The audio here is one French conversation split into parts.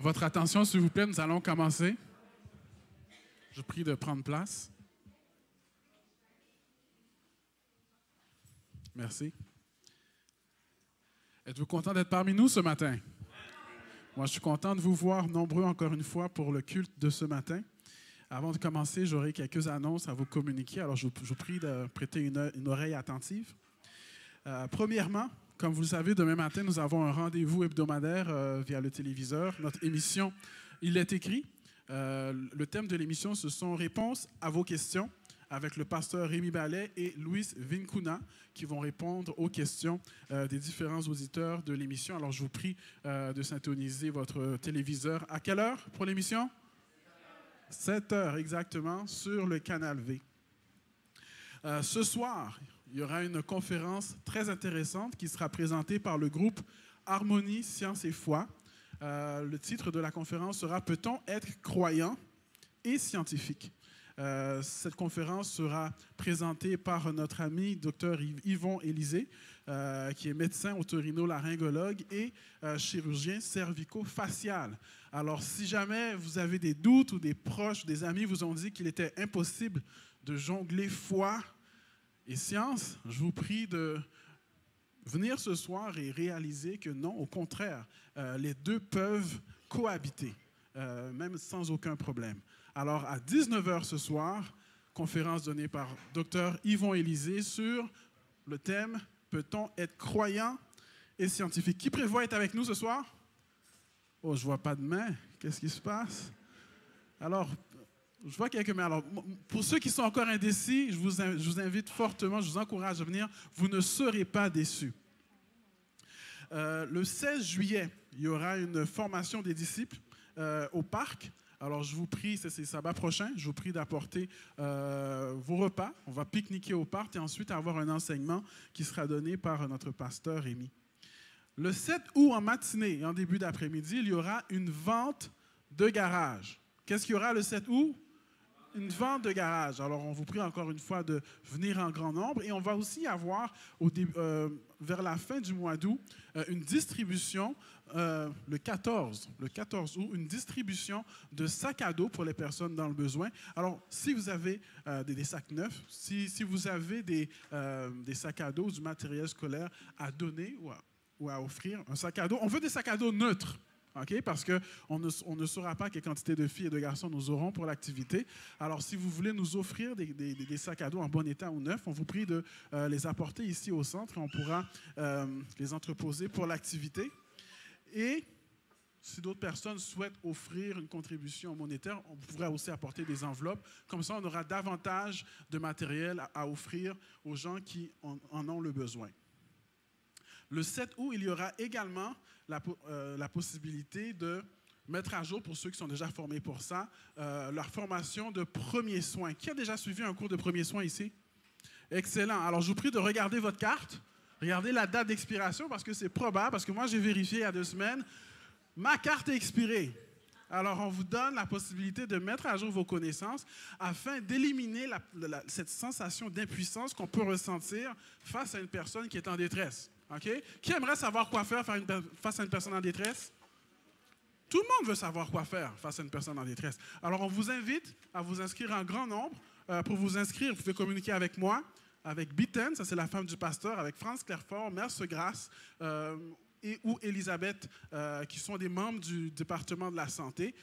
Votre attention, s'il vous plaît, nous allons commencer. Je vous prie de prendre place. Merci. Êtes-vous content d'être parmi nous ce matin? Moi, je suis content de vous voir nombreux encore une fois pour le culte de ce matin. Avant de commencer, j'aurai quelques annonces à vous communiquer. Alors, je vous prie de prêter une oreille attentive. Premièrement, comme vous le savez, demain matin, nous avons un rendez-vous hebdomadaire via le téléviseur. Notre émission, il est écrit. Le thème de l'émission, ce sont réponses à vos questions avec le pasteur Rémi Ballet et Louis Vincuna qui vont répondre aux questions des différents auditeurs de l'émission. Alors, je vous prie de syntoniser votre téléviseur. À quelle heure pour l'émission? 7 heures exactement sur le canal V. Ce soir, il y aura une conférence très intéressante qui sera présentée par le groupe Harmonie, Science et Foi. Le titre de la conférence sera « Peut-on être croyant et scientifique ?» Cette conférence sera présentée par notre ami Dr Yvon Élysée, qui est médecin otorino-laryngologue et chirurgien cervico-facial. Alors, si jamais vous avez des doutes ou des proches, des amis vous ont dit qu'il était impossible de jongler foi et science, je vous prie de venir ce soir et réaliser que non, au contraire, les deux peuvent cohabiter, même sans aucun problème. Alors, à 19 h ce soir, conférence donnée par Dr Yvon Élysée sur le thème « Peut-on être croyant et scientifique ?» Qui prévoit être avec nous ce soir? Oh, je ne vois pas de main. Qu'est-ce qui se passe? Alors, je vois quelques mains. Alors, pour ceux qui sont encore indécis, je vous invite fortement, je vous encourage à venir. Vous ne serez pas déçus. Le 16 juillet, il y aura une formation des disciples au parc. Alors, je vous prie, c'est sabbat prochain, je vous prie d'apporter vos repas. On va pique-niquer au parc et ensuite avoir un enseignement qui sera donné par notre pasteur Rémi. Le 7 août, en matinée et en début d'après-midi, il y aura une vente de garage. Qu'est-ce qu'il y aura le 7 août? Une vente de garage. Alors, on vous prie encore une fois de venir en grand nombre. Et on va aussi avoir, vers la fin du mois d'août, une distribution, le 14 août, une distribution de sacs à dos pour les personnes dans le besoin. Alors, si vous avez des sacs neufs, si vous avez des sacs à dos, du matériel scolaire à donner ou à offrir, un sac à dos, on veut des sacs à dos neutres. Okay? Parce qu'on ne saura pas quelle quantité de filles et de garçons nous aurons pour l'activité. Alors, si vous voulez nous offrir des sacs à dos en bon état ou neufs, on vous prie de les apporter ici au centre et on pourra les entreposer pour l'activité. Et si d'autres personnes souhaitent offrir une contribution monétaire, on pourra aussi apporter des enveloppes. Comme ça, on aura davantage de matériel à offrir aux gens qui en ont le besoin. Le 7 août, il y aura également la possibilité de mettre à jour, pour ceux qui sont déjà formés pour ça, leur formation de premiers soins. Qui a déjà suivi un cours de premiers soins ici? Excellent. Alors, je vous prie de regarder votre carte. Regardez la date d'expiration parce que c'est probable, parce que moi, j'ai vérifié il y a 2 semaines. Ma carte est expirée. Alors, on vous donne la possibilité de mettre à jour vos connaissances afin d'éliminer cette sensation d'impuissance qu'on peut ressentir face à une personne qui est en détresse. Okay? Qui aimerait savoir quoi faire face à une personne en détresse? Tout le monde veut savoir quoi faire face à une personne en détresse. Alors, on vous invite à vous inscrire en grand nombre. Pour vous inscrire, vous pouvez communiquer avec moi, avec Bitten, ça c'est la femme du pasteur, avec France Clairfort, Mère Segrasse, ou Elisabeth, qui sont des membres du département de la santé.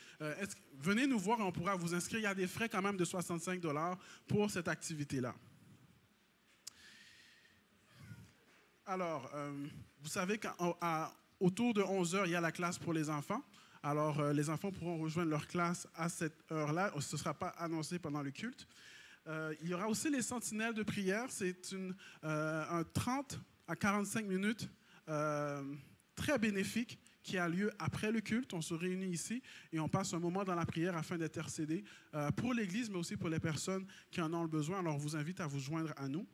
Venez nous voir et on pourra vous inscrire. Il y a des frais quand même de 65 $ pour cette activité-là. Alors, vous savez qu'autour de 11 h, il y a la classe pour les enfants. Alors, les enfants pourront rejoindre leur classe à cette heure-là. Ce ne sera pas annoncé pendant le culte. Il y aura aussi les sentinelles de prière. C'est un 30 à 45 minutes très bénéfique qui a lieu après le culte. On se réunit ici et on passe un moment dans la prière afin d'intercéder pour l'Église, mais aussi pour les personnes qui en ont le besoin. Alors, on vous invite à vous joindre à nous.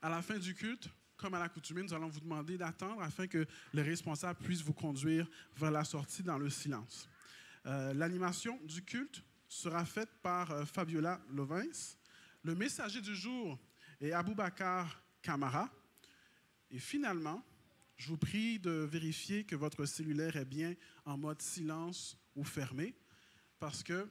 À la fin du culte, comme à l'accoutumée, nous allons vous demander d'attendre afin que les responsables puissent vous conduire vers la sortie dans le silence. L'animation du culte sera faite par Fabiola Lovins. Le messager du jour est Aboubacar Kamara. Et finalement, Je vous prie de vérifier que votre cellulaire est bien en mode silence ou fermé, parce que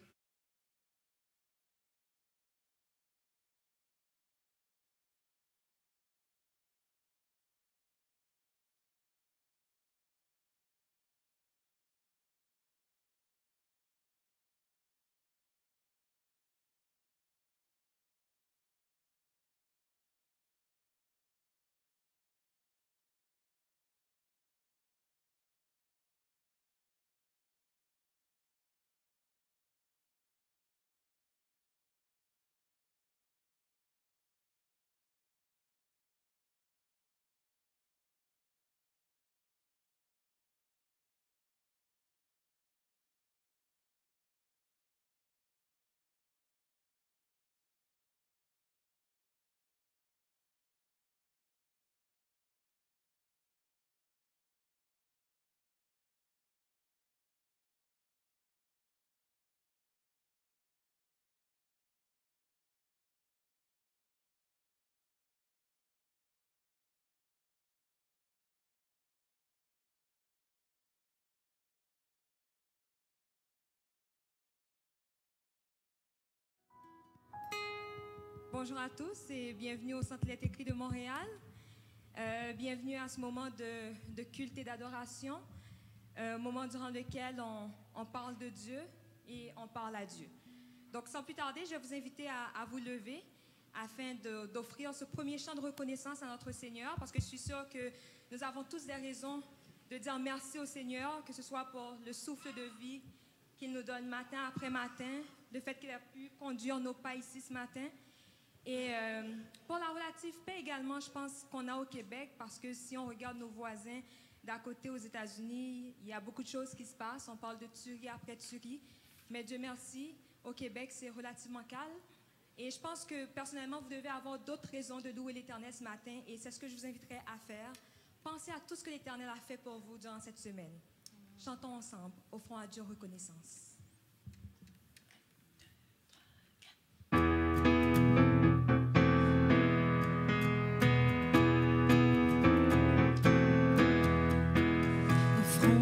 Bonjour à tous et bienvenue au Centre Lettres Écrits de Montréal. Bienvenue à ce moment de culte et d'adoration, moment durant lequel on parle de Dieu et on parle à Dieu. Donc, sans plus tarder, je vais vous inviter à vous lever afin d'offrir ce premier chant de reconnaissance à notre Seigneur, parce que je suis sûre que nous avons tous des raisons de dire merci au Seigneur, que ce soit pour le souffle de vie qu'il nous donne matin après matin, le fait qu'il a pu conduire nos pas ici ce matin. Et pour la relative paix également, je pense qu'on a au Québec, parce que si on regarde nos voisins d'à côté aux États-Unis, il y a beaucoup de choses qui se passent. On parle de tuerie après tuerie. Mais Dieu merci, au Québec, c'est relativement calme. Et je pense que personnellement, vous devez avoir d'autres raisons de louer l'Éternel ce matin. Et c'est ce que je vous inviterai à faire. Pensez à tout ce que l'Éternel a fait pour vous durant cette semaine. Chantons ensemble, offrons à Dieu reconnaissance.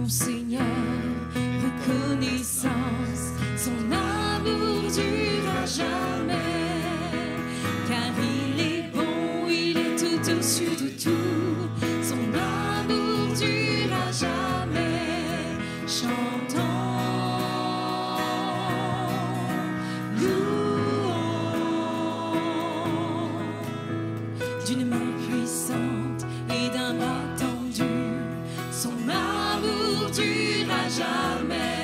Seigneur, reconnaissance, son amour durera jamais, car il est bon, il est tout au-dessus de tout, son amour durera jamais. Chantons, louons, d'une main puissante et d'un bras tendu, son amour durera jamais.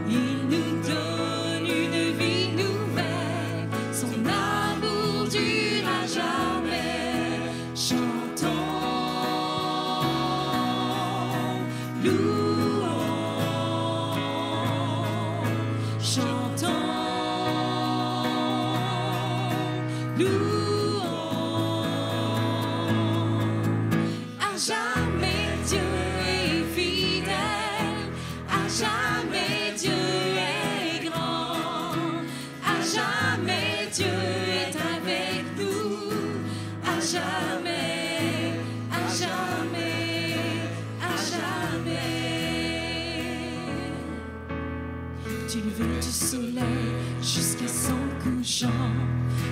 Il nous donne une vie nouvelle, son amour durera jamais. Chantons, louons, chantons, louons. À jamais Dieu est fidèle, à jamais Dieu est grand, à jamais Dieu est avec nous, à jamais, à jamais, à jamais. Du lever du soleil jusqu'à son couchant,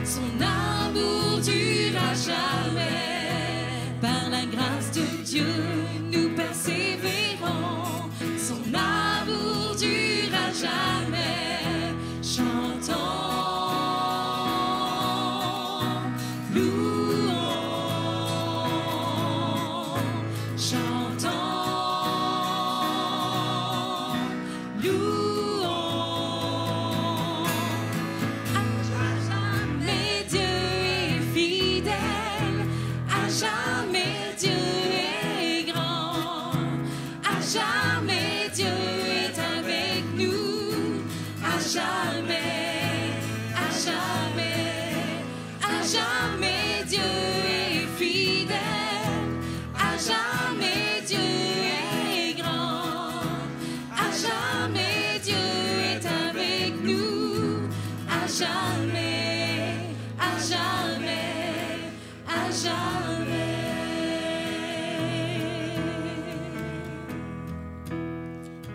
son amour durera jamais. Par la grâce de Dieu, nous persévérons, son amour durera jamais. Chantons, louons, chantons, louons. À jamais Dieu est fidèle, à jamais Dieu est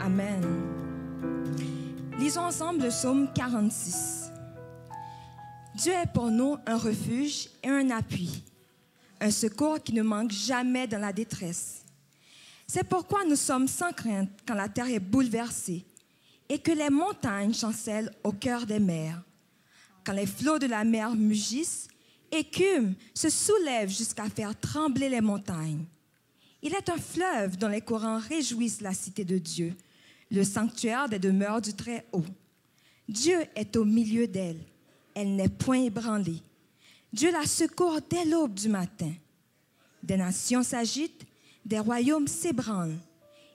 Amen. Lisons ensemble le psaume 46. Dieu est pour nous un refuge et un appui, un secours qui ne manque jamais dans la détresse. C'est pourquoi nous sommes sans crainte quand la terre est bouleversée et que les montagnes chancellent au cœur des mers. Quand les flots de la mer mugissent, écument, se soulèvent jusqu'à faire trembler les montagnes. Il est un fleuve dont les courants réjouissent la cité de Dieu, le sanctuaire des demeures du Très-Haut. Dieu est au milieu d'elle. Elle n'est point ébranlée. Dieu la secourt dès l'aube du matin. Des nations s'agitent, des royaumes s'ébranlent.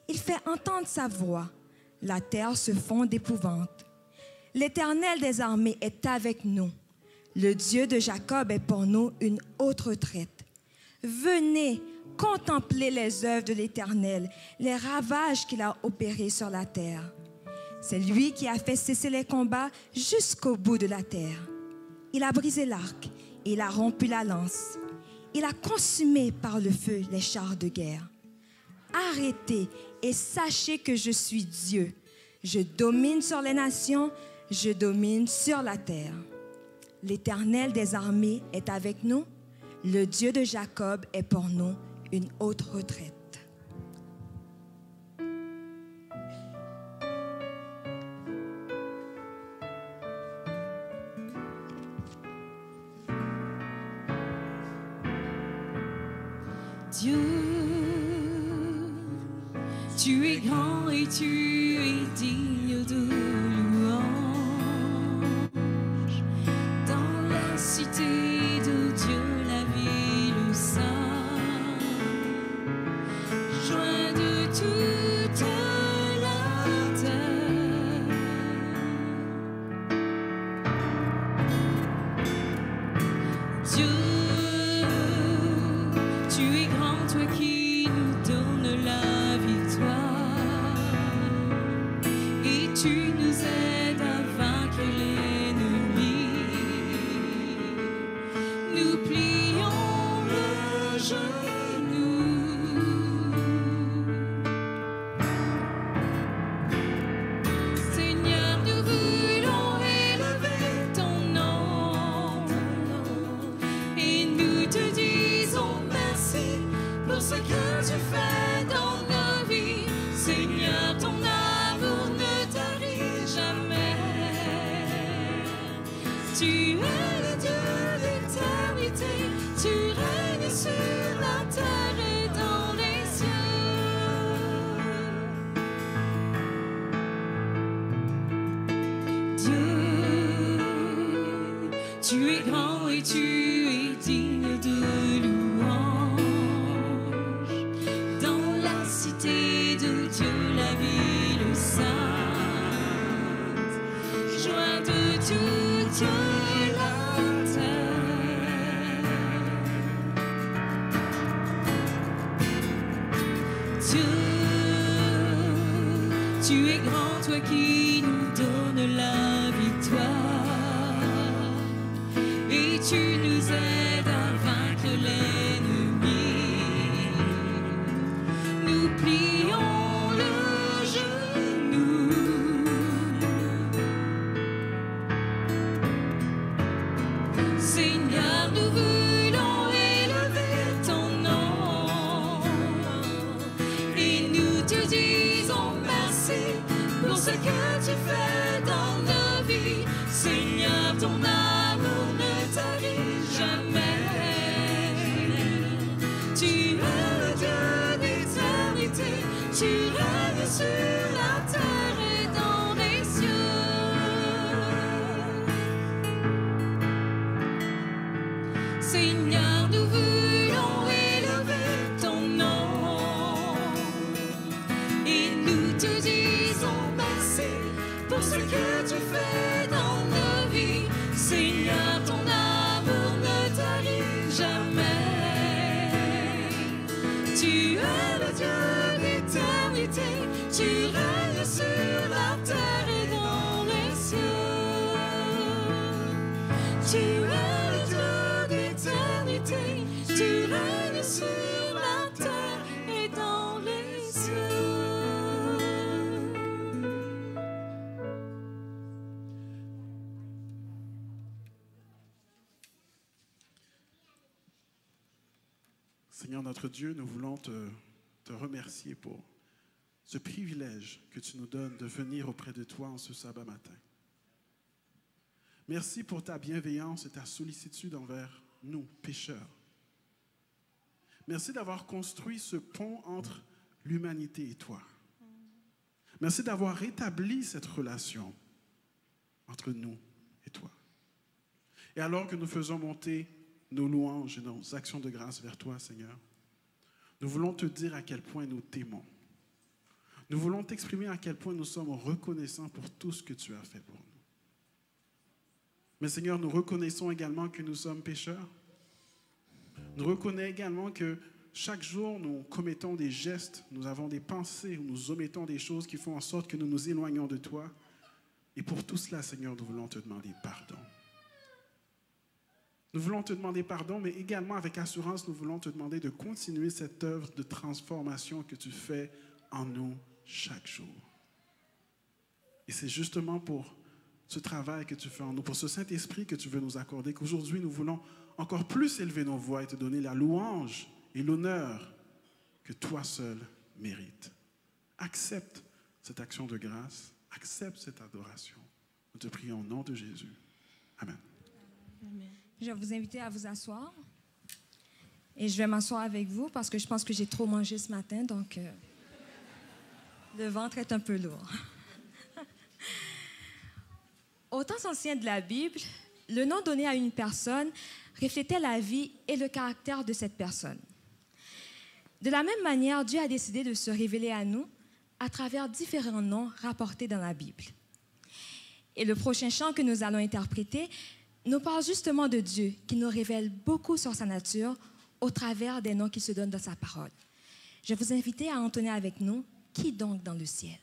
Il fait entendre sa voix. La terre se fond d'épouvante. L'Éternel des armées est avec nous. Le Dieu de Jacob est pour nous une haute retraite. Venez, contemplez les œuvres de l'Éternel, les ravages qu'il a opérés sur la terre. C'est lui qui a fait cesser les combats jusqu'au bout de la terre. Il a brisé l'arc et il a rompu la lance. Il a consumé par le feu les chars de guerre. Arrêtez et sachez que je suis Dieu. Je domine sur les nations, je domine sur la terre. L'Éternel des armées est avec nous. Le Dieu de Jacob est pour nous une haute retraite. Dieu, tu es grand et tu es digne de louange. Dans la cité de Dieu, la ville sainte, joint de toute la terre. Dieu, tu es grand, toi qui nous donnes la victoire, et tu nous aides à vaincre l'ennemi. Nous plions le genou. Seigneur, nous voulons élever ton nom, et nous te disons merci pour ce que tu fais dans nos vies. Seigneur, ton amour ne tarit jamais. Tu es le Dieu d'éternité, tu règnes sur la terre et dans les cieux. Dieu, tu es grand et tu es digne de louange. Dans la cité de Dieu, la ville sainte, joint de toute la terre. Dieu, tu es grand, toi qui nous donnes la victoire, et tu nous aides à vaincre l'ennemi. Nous plions le genou. Seigneur, nous voulons élever ton nom, et nous te disons merci pour ce que tu fais dans nos vies. Seigneur, ton amour ne tarit jamais. Tu es le Dieu d'éternité, tu règnes sur la terre et dans les cieux. Seigneur, nous voulons élever ton nom, et nous te disons merci pour ce que tu fais dans nos vies. Seigneur, ton amour ne tarit jamais. Tu es le Dieu d'éternité, tu règnes sur la terre et dans les cieux. Tu es le Dieu d'éternité, tu règnes sur la terre et dans les cieux. Seigneur notre Dieu, nous voulons te remercier pour ce privilège que tu nous donnes de venir auprès de toi en ce sabbat matin. Merci pour ta bienveillance et ta sollicitude envers nous, pécheurs. Merci d'avoir construit ce pont entre l'humanité et toi. Merci d'avoir rétabli cette relation entre nous et toi. Et alors que nous faisons monter nos louanges et nos actions de grâce vers toi, Seigneur, nous voulons te dire à quel point nous t'aimons. Nous voulons t'exprimer à quel point nous sommes reconnaissants pour tout ce que tu as fait pour nous. Mais Seigneur, nous reconnaissons également que nous sommes pécheurs. Nous reconnaissons également que chaque jour, nous commettons des gestes, nous avons des pensées, nous omettons des choses qui font en sorte que nous nous éloignons de toi. Et pour tout cela, Seigneur, nous voulons te demander pardon. Nous voulons te demander pardon, mais également avec assurance, nous voulons te demander de continuer cette œuvre de transformation que tu fais en nous chaque jour. Et c'est justement pour ce travail que tu fais en nous, pour ce Saint-Esprit que tu veux nous accorder, qu'aujourd'hui nous voulons encore plus élever nos voix et te donner la louange et l'honneur que toi seul mérites. Accepte cette action de grâce, accepte cette adoration. Nous te prions au nom de Jésus. Amen. Amen. Je vais vous inviter à vous asseoir. Et je vais m'asseoir avec vous parce que je pense que j'ai trop mangé ce matin, donc le ventre est un peu lourd. Au temps ancien de la Bible, le nom donné à une personne reflétait la vie et le caractère de cette personne. De la même manière, Dieu a décidé de se révéler à nous à travers différents noms rapportés dans la Bible. Et le prochain chant que nous allons interpréter nous parle justement de Dieu, qui nous révèle beaucoup sur sa nature au travers des noms qu'il se donne dans sa parole. Je vais vous inviter à entonner avec nous « Qui donc dans le ciel ?»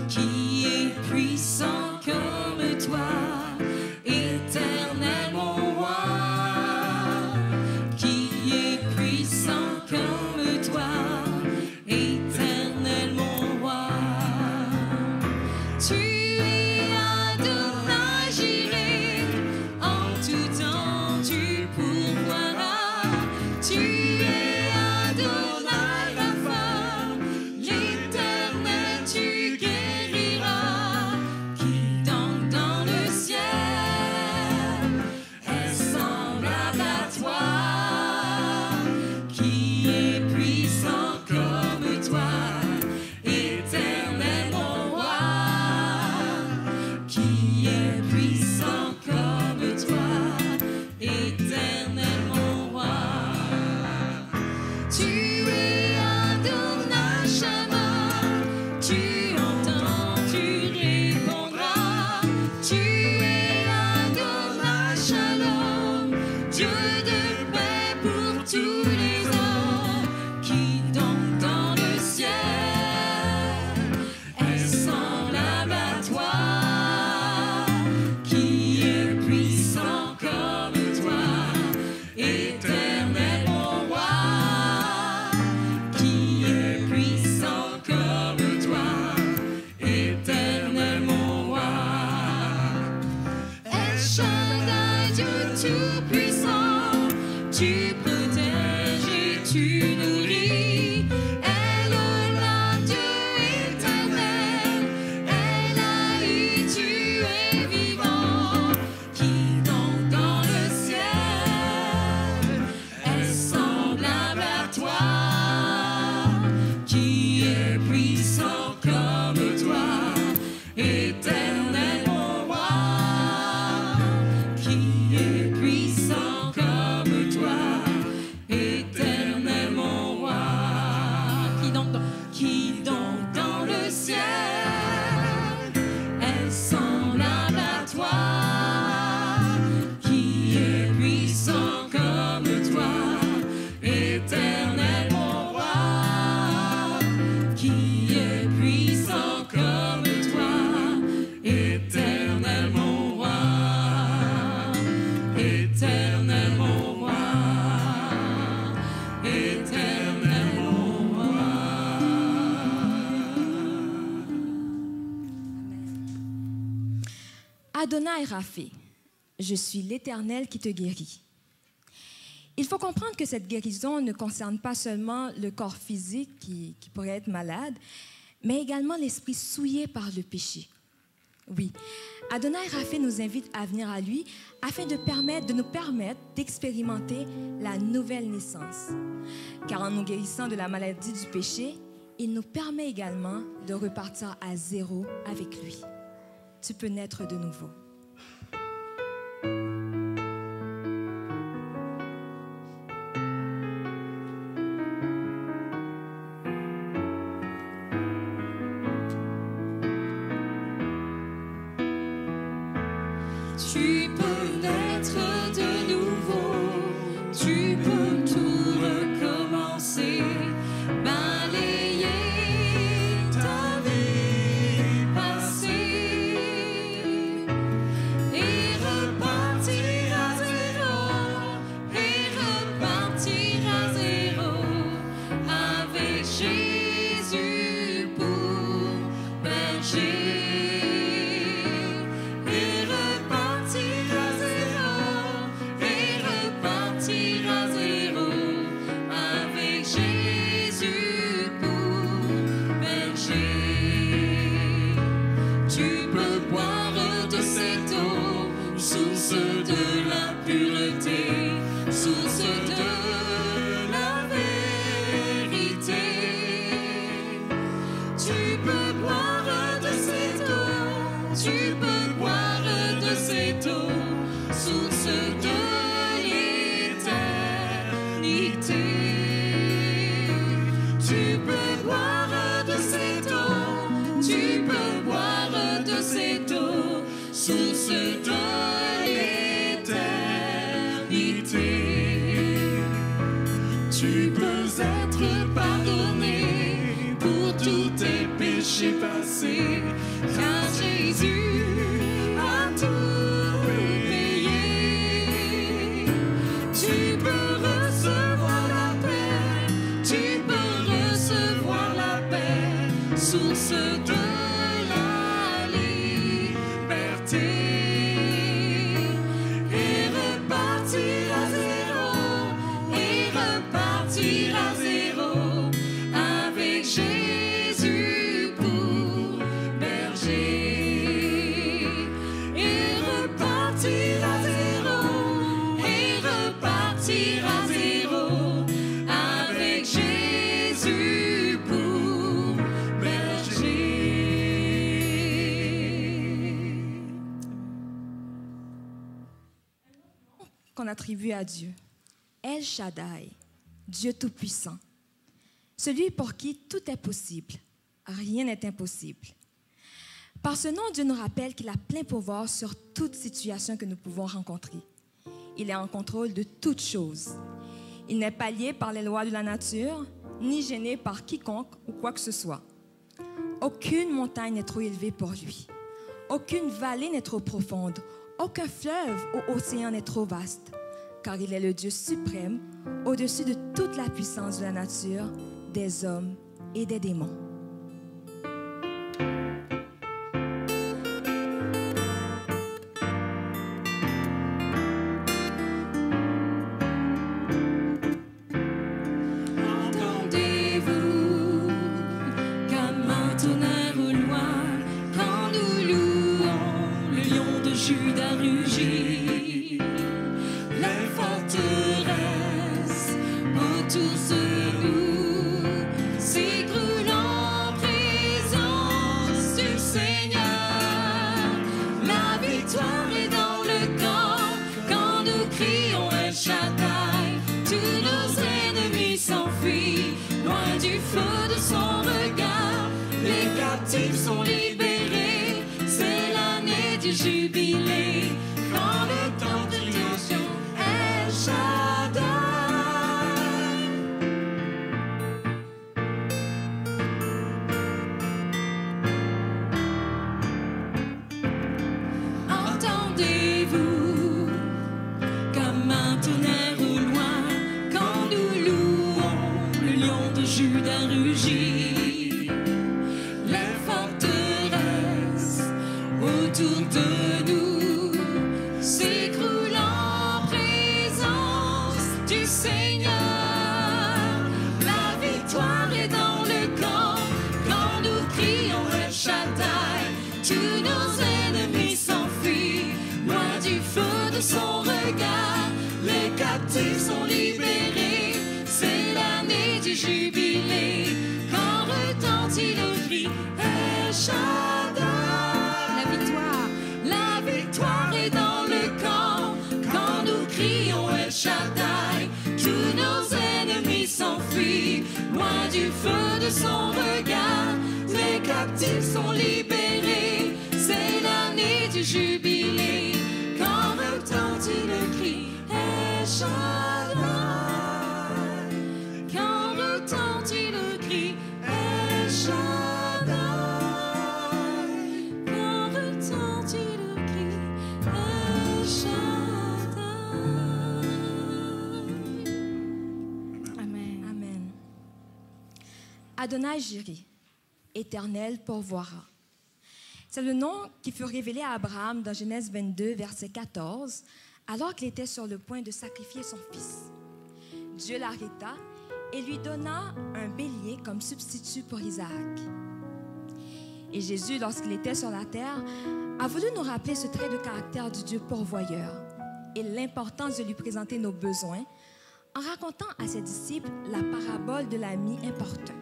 Qui est puissant comme toi. Adonai Rapha, je suis l'Éternel qui te guérit. Il faut comprendre que cette guérison ne concerne pas seulement le corps physique qui pourrait être malade, mais également l'esprit souillé par le péché. Oui, Adonai Rapha nous invite à venir à lui afin de nous permettre d'expérimenter la nouvelle naissance. Car en nous guérissant de la maladie du péché, il nous permet également de repartir à zéro avec lui. Tu peux naître de nouveau. Tu peux naître de nouveau, tu peux tout recommencer, balayer ta vie passée et repartir à zéro avec Jésus pour berger. De la pureté, source de la vérité. Tu peux boire de cette eau, tu peux boire de cette eau, source de l'éternité. Tu peux boire de cette eau, tu peux boire de cette eau, source de tu peux être pardonné pour tous tes péchés passés, car Jésus a tout payé. Tu peux recevoir la paix, tu peux recevoir la paix, source de la liberté. Jésus pour berger et repartir à zéro avec Jésus pour berger. Qu'on attribue à Dieu, El Shaddai, Dieu Tout-Puissant. Celui pour qui tout est possible, rien n'est impossible. Par ce nom, Dieu nous rappelle qu'il a plein pouvoir sur toute situation que nous pouvons rencontrer. Il est en contrôle de toutes choses. Il n'est pas lié par les lois de la nature, ni gêné par quiconque ou quoi que ce soit. Aucune montagne n'est trop élevée pour lui. Aucune vallée n'est trop profonde. Aucun fleuve ou océan n'est trop vaste. Car il est le Dieu suprême, au-dessus de toute la puissance de la nature, des hommes et des démons. Entendez-vous comme un tonnerre au loin quand nous louons le lion de Juda rugit, les forteresses autour de nous s'écroule en présence du Seigneur. La victoire est dans le camp quand nous crions El Shaddai. Tous nos ennemis s'enfuient loin du feu de son regard. Les captifs sont libérés, c'est l'année du jubilé. Quand le temps de rédemption, El Shaddai. Entendez-vous comme un tonnerre au loin quand nous louons le lion de Juda rugit, les forteresses feu de son regard, les captifs sont libérés. C'est l'année du jubilé, quand retentit le cri El Shaddai. La victoire est dans le camp, quand nous crions El Shaddai. Tous nos ennemis s'enfuient, loin du feu de son regard. Les captifs sont libérés, c'est l'année du jubilé, quand retentit le cri El Shaddai. Quand retentit le cri El Shaddai. Quand retentit le cri El Shaddai. Amen. Amen. Adonai Jireh, Éternel pourvoira. C'est le nom qui fut révélé à Abraham dans Genèse 22, verset 14, alors qu'il était sur le point de sacrifier son fils. Dieu l'arrêta et lui donna un bélier comme substitut pour Isaac. Et Jésus, lorsqu'il était sur la terre, a voulu nous rappeler ce trait de caractère du Dieu pourvoyeur et l'importance de lui présenter nos besoins en racontant à ses disciples la parabole de l'ami importun.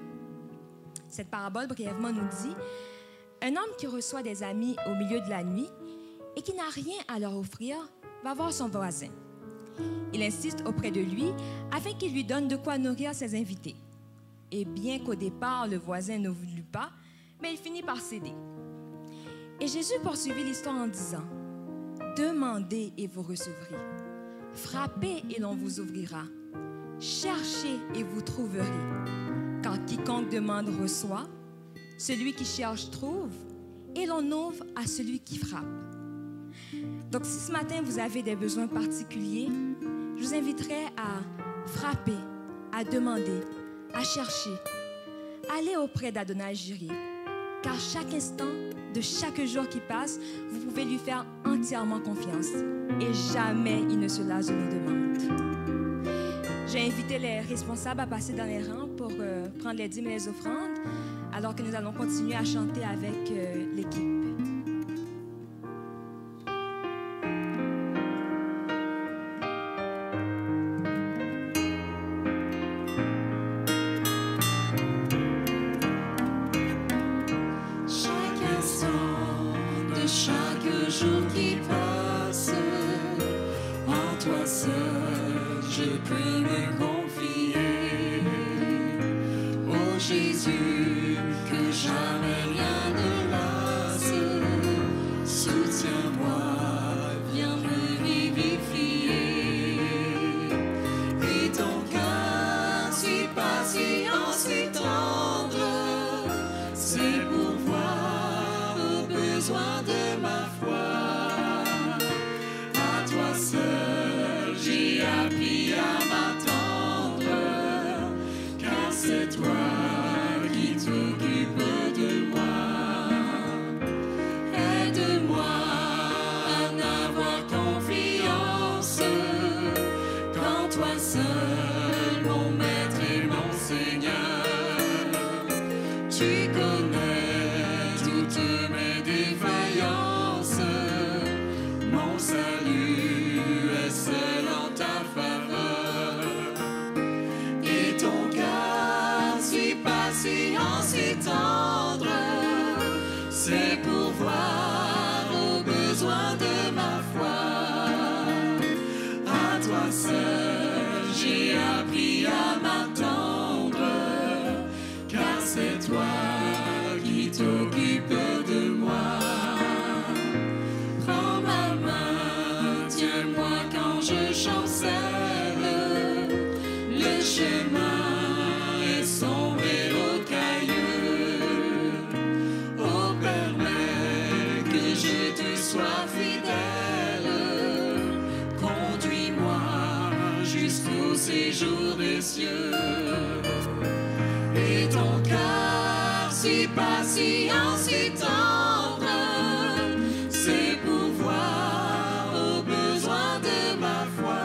Cette parabole, brièvement, nous dit « Un homme qui reçoit des amis au milieu de la nuit et qui n'a rien à leur offrir va voir son voisin. Il insiste auprès de lui afin qu'il lui donne de quoi nourrir ses invités. Et bien qu'au départ, le voisin ne voulut pas, mais il finit par céder. Et Jésus poursuivit l'histoire en disant « Demandez et vous recevrez. Frappez et l'on vous ouvrira. Cherchez et vous trouverez. Car quiconque demande reçoit, celui qui cherche trouve, et l'on ouvre à celui qui frappe. » Donc, si ce matin vous avez des besoins particuliers, je vous inviterai à frapper, à demander, à chercher. Allez auprès d'Adonai Jireh, car chaque instant de chaque jour qui passe, vous pouvez lui faire entièrement confiance et jamais il ne se lasse de nos demandes. J'ai invité les responsables à passer dans les rangs pour prendre les dîmes et les offrandes, alors que nous allons continuer à chanter avec l'équipe. Chaque jour qui passe, en toi seul je puis me confier. Oh Jésus, que jamais rien ne lasse, soutiens-moi, viens me vivifier. Et ton cœur si patient, si tendre, c'est pour voir aux besoins de ma foi. À toi seul j'ai appris à m'attendre, car c'est toi qui t'occupes de moi. Aide-moi à n'avoir confiance qu'en toi seul, mon maître et mon Seigneur. Tu connais toutes mes défaillances, mon salut est seul en ta faveur. Et ton cœur si patient, si tendre, c'est pour voir aux besoins de ma foi. À toi seul j'ai appris à m'attendre, car c'est toi qui t'occupes de moi. Prends ma main, tiens-moi quand je chancelle. Le chemin est sombre et rocailleux. Oh, permets que je te sois fidèle. Conduis-moi jusqu'au séjour des cieux. Et ton cœur si patient, si tendre, c'est pour voir aux besoins de ma foi.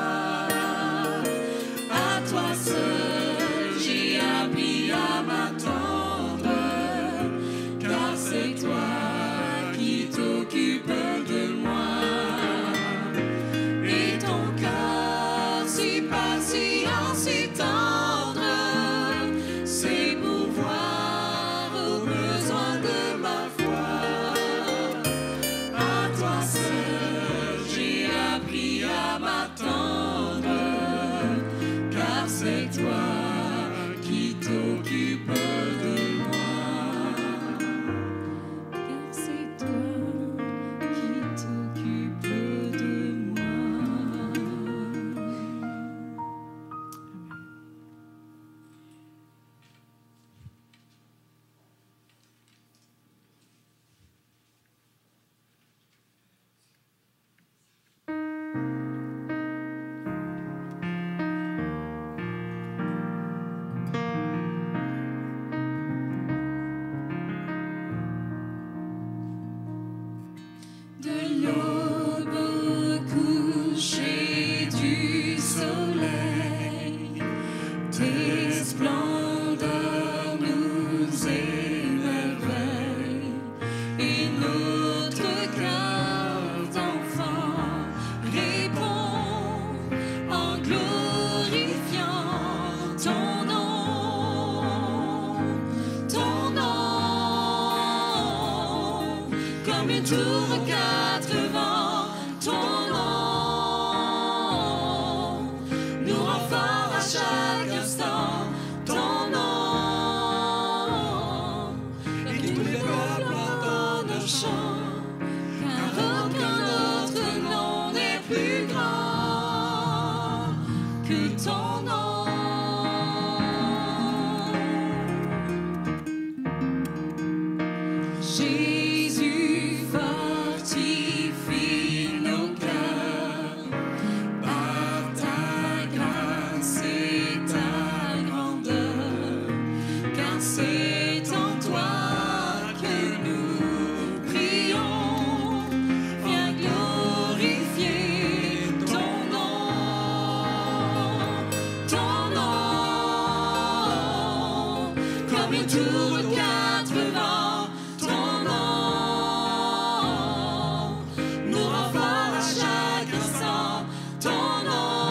À toi seul j'ai appris à m'attendre, car c'est toi qui t'occupes de moi. attendre, car c'est toi qui t'occupes de moi. Car c'est toi qui t'occupes de moi. De l'aube au coucher du soleil, tes splendeurs nous émerveillent, et notre cœur d'enfant répond en glorifiant ton nom, comme une tour aux quatre vents, ton nom nous rend fort à chaque instant, ton nom, et que tous les peuples entendent nos chants, car aucun autre nom n'est plus grand que ton nom. Jésus fortifie nos cœurs par ta grâce et ta grandeur, car c'est en toi que nous prions. Viens glorifier ton nom, comme une tour aux quatre vents. Ton nom nous rend fort à chaque instant, ton nom,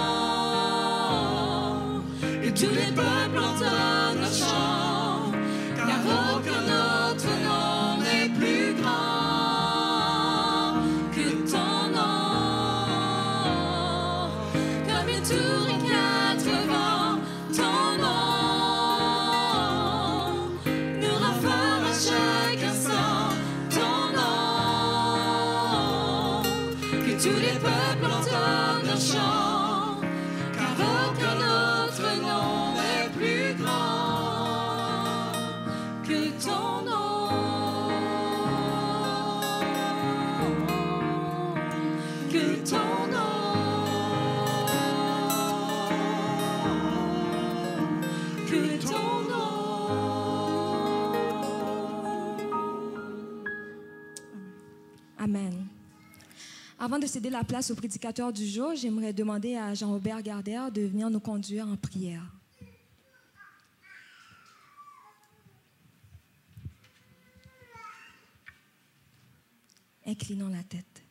et tous les peuples entendent nos chants, car aucun autre nom n'est plus grand que ton nom, comme une tour et quatre vents, ton nom nous rend fort à chaque instant, ton nom, que tous les peuples entendent nos chants, car aucun autre nom n'est plus grand que ton nom, que ton nom, que ton nom. Amen. Avant de céder la place au prédicateur du jour, j'aimerais demander à Jean-Robert Gardère de venir nous conduire en prière. Inclinons la tête.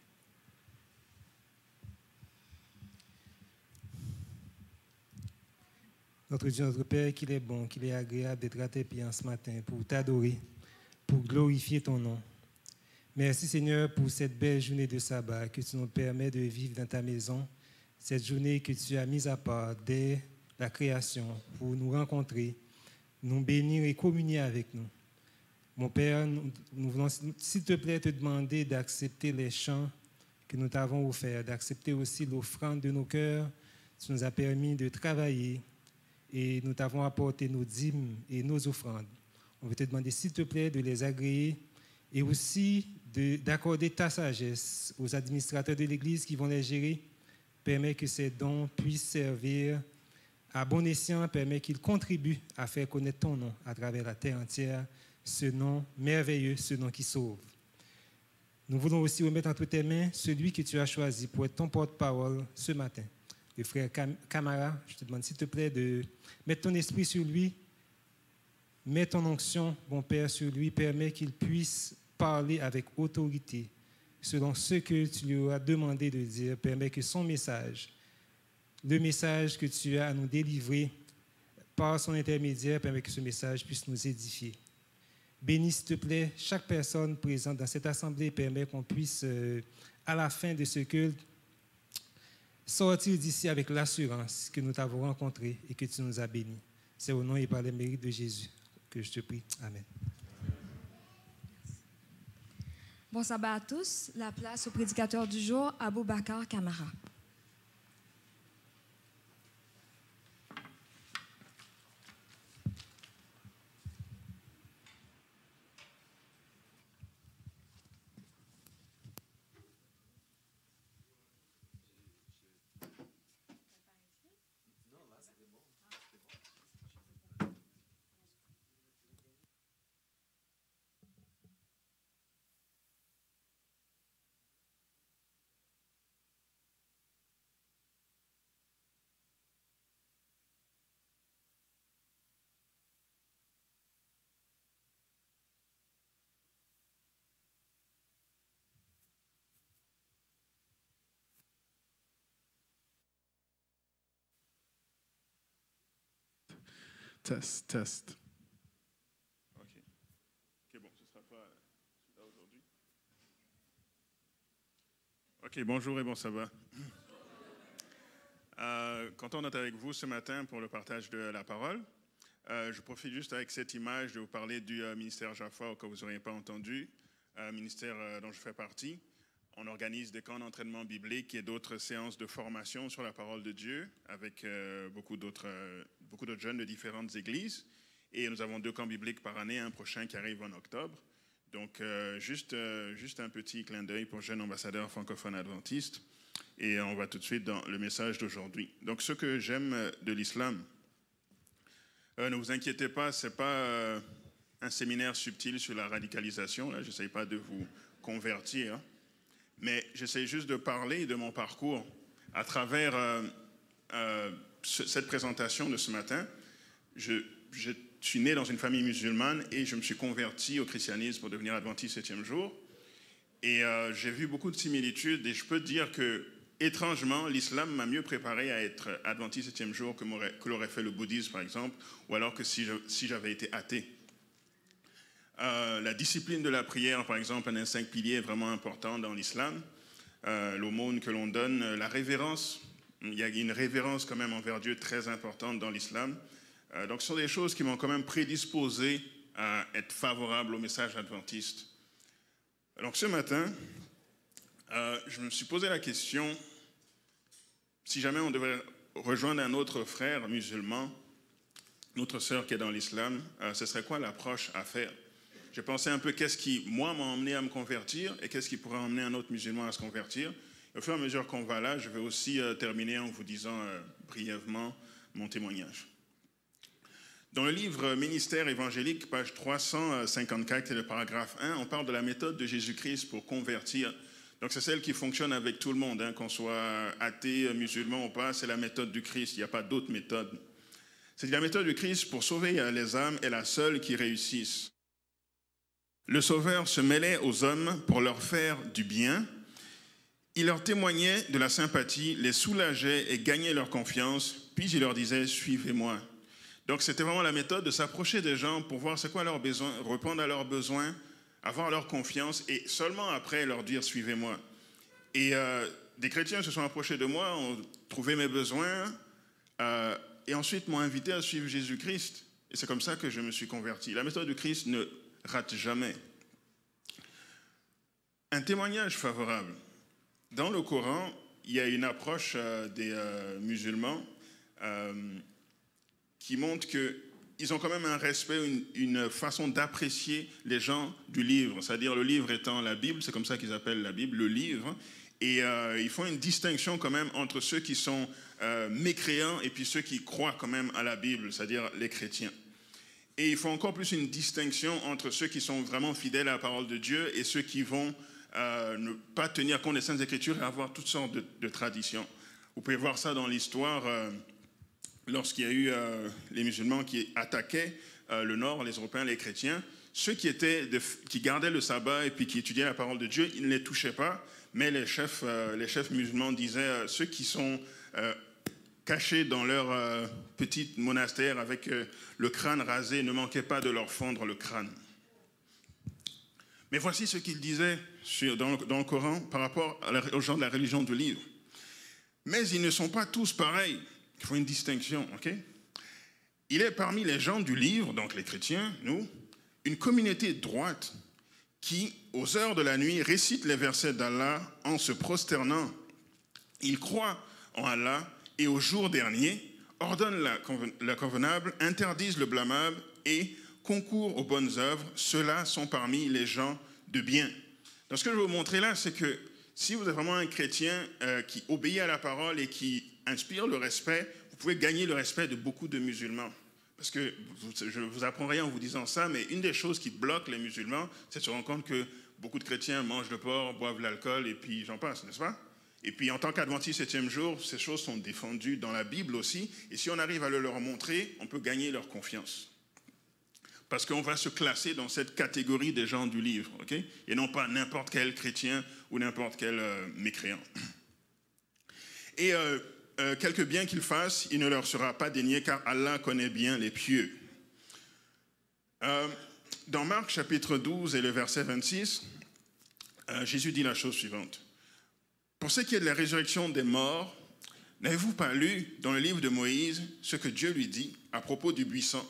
Notre Dieu, notre Père, qu'il est bon, qu'il est agréable d'être à tes pieds en ce matin pour t'adorer, pour glorifier ton nom. Merci Seigneur pour cette belle journée de sabbat que tu nous permets de vivre dans ta maison, cette journée que tu as mise à part dès la création pour nous rencontrer, nous bénir et communier avec nous. Mon Père, nous voulons, s'il te plaît, te demander d'accepter les chants que nous t'avons offerts, d'accepter aussi l'offrande de nos cœurs. Tu nous as permis de travailler et nous t'avons apporté nos dîmes et nos offrandes. On veut te demander, s'il te plaît, de les agréer et aussi d'accorder ta sagesse aux administrateurs de l'Église qui vont les gérer. Permets que ces dons puissent servir à bon escient, permets qu'ils contribuent à faire connaître ton nom à travers la terre entière, ce nom merveilleux, ce nom qui sauve. Nous voulons aussi remettre entre tes mains celui que tu as choisi pour être ton porte-parole ce matin. Le frère Camara, je te demande s'il te plaît de mettre ton esprit sur lui, mets ton onction, mon Père, sur lui, permets qu'il puisse parler avec autorité, selon ce que tu lui as demandé de dire, permets que son message, le message que tu as à nous délivrer par son intermédiaire, permets que ce message puisse nous édifier. Bénis, s'il te plaît, chaque personne présente dans cette assemblée, permets qu'on puisse, à la fin de ce culte, sortir d'ici avec l'assurance que nous t'avons rencontré et que tu nous as bénis. C'est au nom et par les mérites de Jésus que je te prie. Amen. Bon sabbat à tous. La place au prédicateur du jour, Aboubacar Camara. Test, test. OK. OK, bon, ce ne sera pas là aujourd'hui. OK, bonjour et bon sabbat. Content d'être avec vous ce matin pour le partage de la parole. Je profite juste avec cette image de vous parler du ministère Jaffa, au cas où vous n'auriez pas entendu, ministère dont je fais partie. On organise des camps d'entraînement biblique et d'autres séances de formation sur la parole de Dieu avec beaucoup d'autres jeunes de différentes églises. Et nous avons 2 camps bibliques par année, un prochain qui arrive en octobre. Donc, juste un petit clin d'œil pour jeunes ambassadeurs francophones adventistes. Et on va tout de suite dans le message d'aujourd'hui. Donc, ce que j'aime de l'islam, ne vous inquiétez pas, ce n'est pas un séminaire subtil sur la radicalisation. Là, je n'essaie pas de vous convertir. Mais j'essaie juste de parler de mon parcours à travers cette présentation de ce matin. Je suis né dans une famille musulmane et je me suis converti au christianisme pour devenir adventiste 7e jour. Et j'ai vu beaucoup de similitudes et je peux dire que, étrangement, l'islam m'a mieux préparé à être adventiste 7e jour que l'aurait fait le bouddhisme, par exemple, ou alors que si j'avais été athée. La discipline de la prière, par exemple, un des 5 piliers est vraiment important dans l'islam. L'aumône que l'on donne, la révérence, il y a une révérence quand même envers Dieu très importante dans l'islam. Donc ce sont des choses qui m'ont quand même prédisposé à être favorable au message adventiste. Donc ce matin, je me suis posé la question, si jamais on devait rejoindre un autre frère musulman, une autre sœur qui est dans l'islam, ce serait quoi l'approche à faire? J'ai pensé un peu qu'est-ce qui, moi, m'a emmené à me convertir et qu'est-ce qui pourrait emmener un autre musulman à se convertir. Et au fur et à mesure qu'on va là, je vais aussi terminer en vous disant brièvement mon témoignage. Dans le livre Ministère évangélique, page 354, c'est le paragraphe 1, on parle de la méthode de Jésus-Christ pour convertir. Donc c'est celle qui fonctionne avec tout le monde, hein, qu'on soit athée, musulman ou pas, c'est la méthode du Christ, il n'y a pas d'autre méthode. C'est la méthode du Christ pour sauver les âmes est la seule qui réussisse. Le Sauveur se mêlait aux hommes pour leur faire du bien. Il leur témoignait de la sympathie, les soulageait et gagnait leur confiance. Puis il leur disait « Suivez-moi ». Donc c'était vraiment la méthode de s'approcher des gens pour voir c'est quoi leurs besoins, répondre à leurs besoins, avoir leur confiance et seulement après leur dire « Suivez-moi ». Et des chrétiens se sont approchés de moi, ont trouvé mes besoins et ensuite m'ont invité à suivre Jésus-Christ. Et c'est comme ça que je me suis converti. La méthode du Christ ne rate jamais. Un témoignage favorable. Dans le Coran, il y a une approche des musulmans qui montre qu'ils ont quand même un respect, une façon d'apprécier les gens du livre, c'est-à-dire le livre étant la Bible, c'est comme ça qu'ils appellent la Bible, le livre, et ils font une distinction quand même entre ceux qui sont mécréants et puis ceux qui croient quand même à la Bible, c'est-à-dire les chrétiens. Et il faut encore plus une distinction entre ceux qui sont vraiment fidèles à la parole de Dieu et ceux qui vont ne pas tenir compte des Saintes Écritures et avoir toutes sortes de traditions. Vous pouvez voir ça dans l'histoire lorsqu'il y a eu les musulmans qui attaquaient le Nord, les Européens, les chrétiens. Ceux qui gardaient le sabbat et puis qui étudiaient la parole de Dieu, ils ne les touchaient pas, mais les chefs musulmans disaient ceux qui sont cachés dans leur petit monastère avec le crâne rasé, ne manquaient pas de leur fendre le crâne. Mais voici ce qu'il disait dans le Coran par rapport aux gens de la religion du livre. Mais ils ne sont pas tous pareils. Il faut une distinction, ok? Il est parmi les gens du livre, donc les chrétiens, nous, une communauté droite qui, aux heures de la nuit, récite les versets d'Allah en se prosternant. Ils croient en Allah et au jour dernier, ordonnent la convenable, interdisent le blâmable et concourent aux bonnes œuvres. Ceux-là sont parmi les gens de bien. Donc ce que je veux vous montrer là, c'est que si vous êtes vraiment un chrétien qui obéit à la parole et qui inspire le respect, vous pouvez gagner le respect de beaucoup de musulmans. Parce que je ne vous apprends rien en vous disant ça, mais une des choses qui bloque les musulmans, c'est de se rendre compte que beaucoup de chrétiens mangent le porc, boivent de l'alcool et puis j'en passe, n'est-ce pas? Et puis en tant qu'adventiste 7e jour, ces choses sont défendues dans la Bible aussi. Et si on arrive à le leur montrer, on peut gagner leur confiance. Parce qu'on va se classer dans cette catégorie des gens du livre, ok? Et non pas n'importe quel chrétien ou n'importe quel mécréant. Et quelque bien qu'ils fassent, il ne leur sera pas dénié, car Allah connaît bien les pieux. Dans Marc chapitre 12 et le verset 26, Jésus dit la chose suivante. Pour ce qui est de la résurrection des morts, n'avez-vous pas lu dans le livre de Moïse ce que Dieu lui dit à propos du buisson?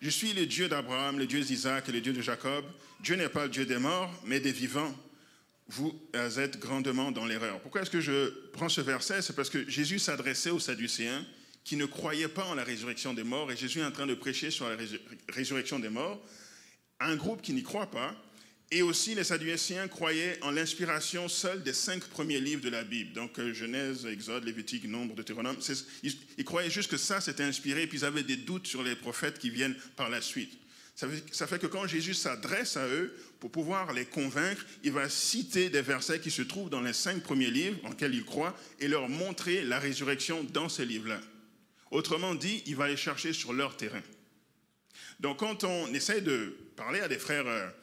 Je suis le Dieu d'Abraham, le Dieu d'Isaac et le Dieu de Jacob. Dieu n'est pas le Dieu des morts, mais des vivants. Vous êtes grandement dans l'erreur. Pourquoi est-ce que je prends ce verset? C'est parce que Jésus s'adressait aux Sadducéens qui ne croyaient pas en la résurrection des morts. Et Jésus est en train de prêcher sur la résurrection des morts à un groupe qui n'y croit pas. Et aussi, les Sadducéens croyaient en l'inspiration seule des 5 premiers livres de la Bible. Donc, Genèse, Exode, Lévitique, Nombre, Deutéronome. Ils croyaient juste que ça, c'était inspiré, puis ils avaient des doutes sur les prophètes qui viennent par la suite. Ça fait que quand Jésus s'adresse à eux, pour pouvoir les convaincre, il va citer des versets qui se trouvent dans les 5 premiers livres en lesquels ils croient et leur montrer la résurrection dans ces livres-là. Autrement dit, il va les chercher sur leur terrain. Donc, quand on essaie de parler à des frères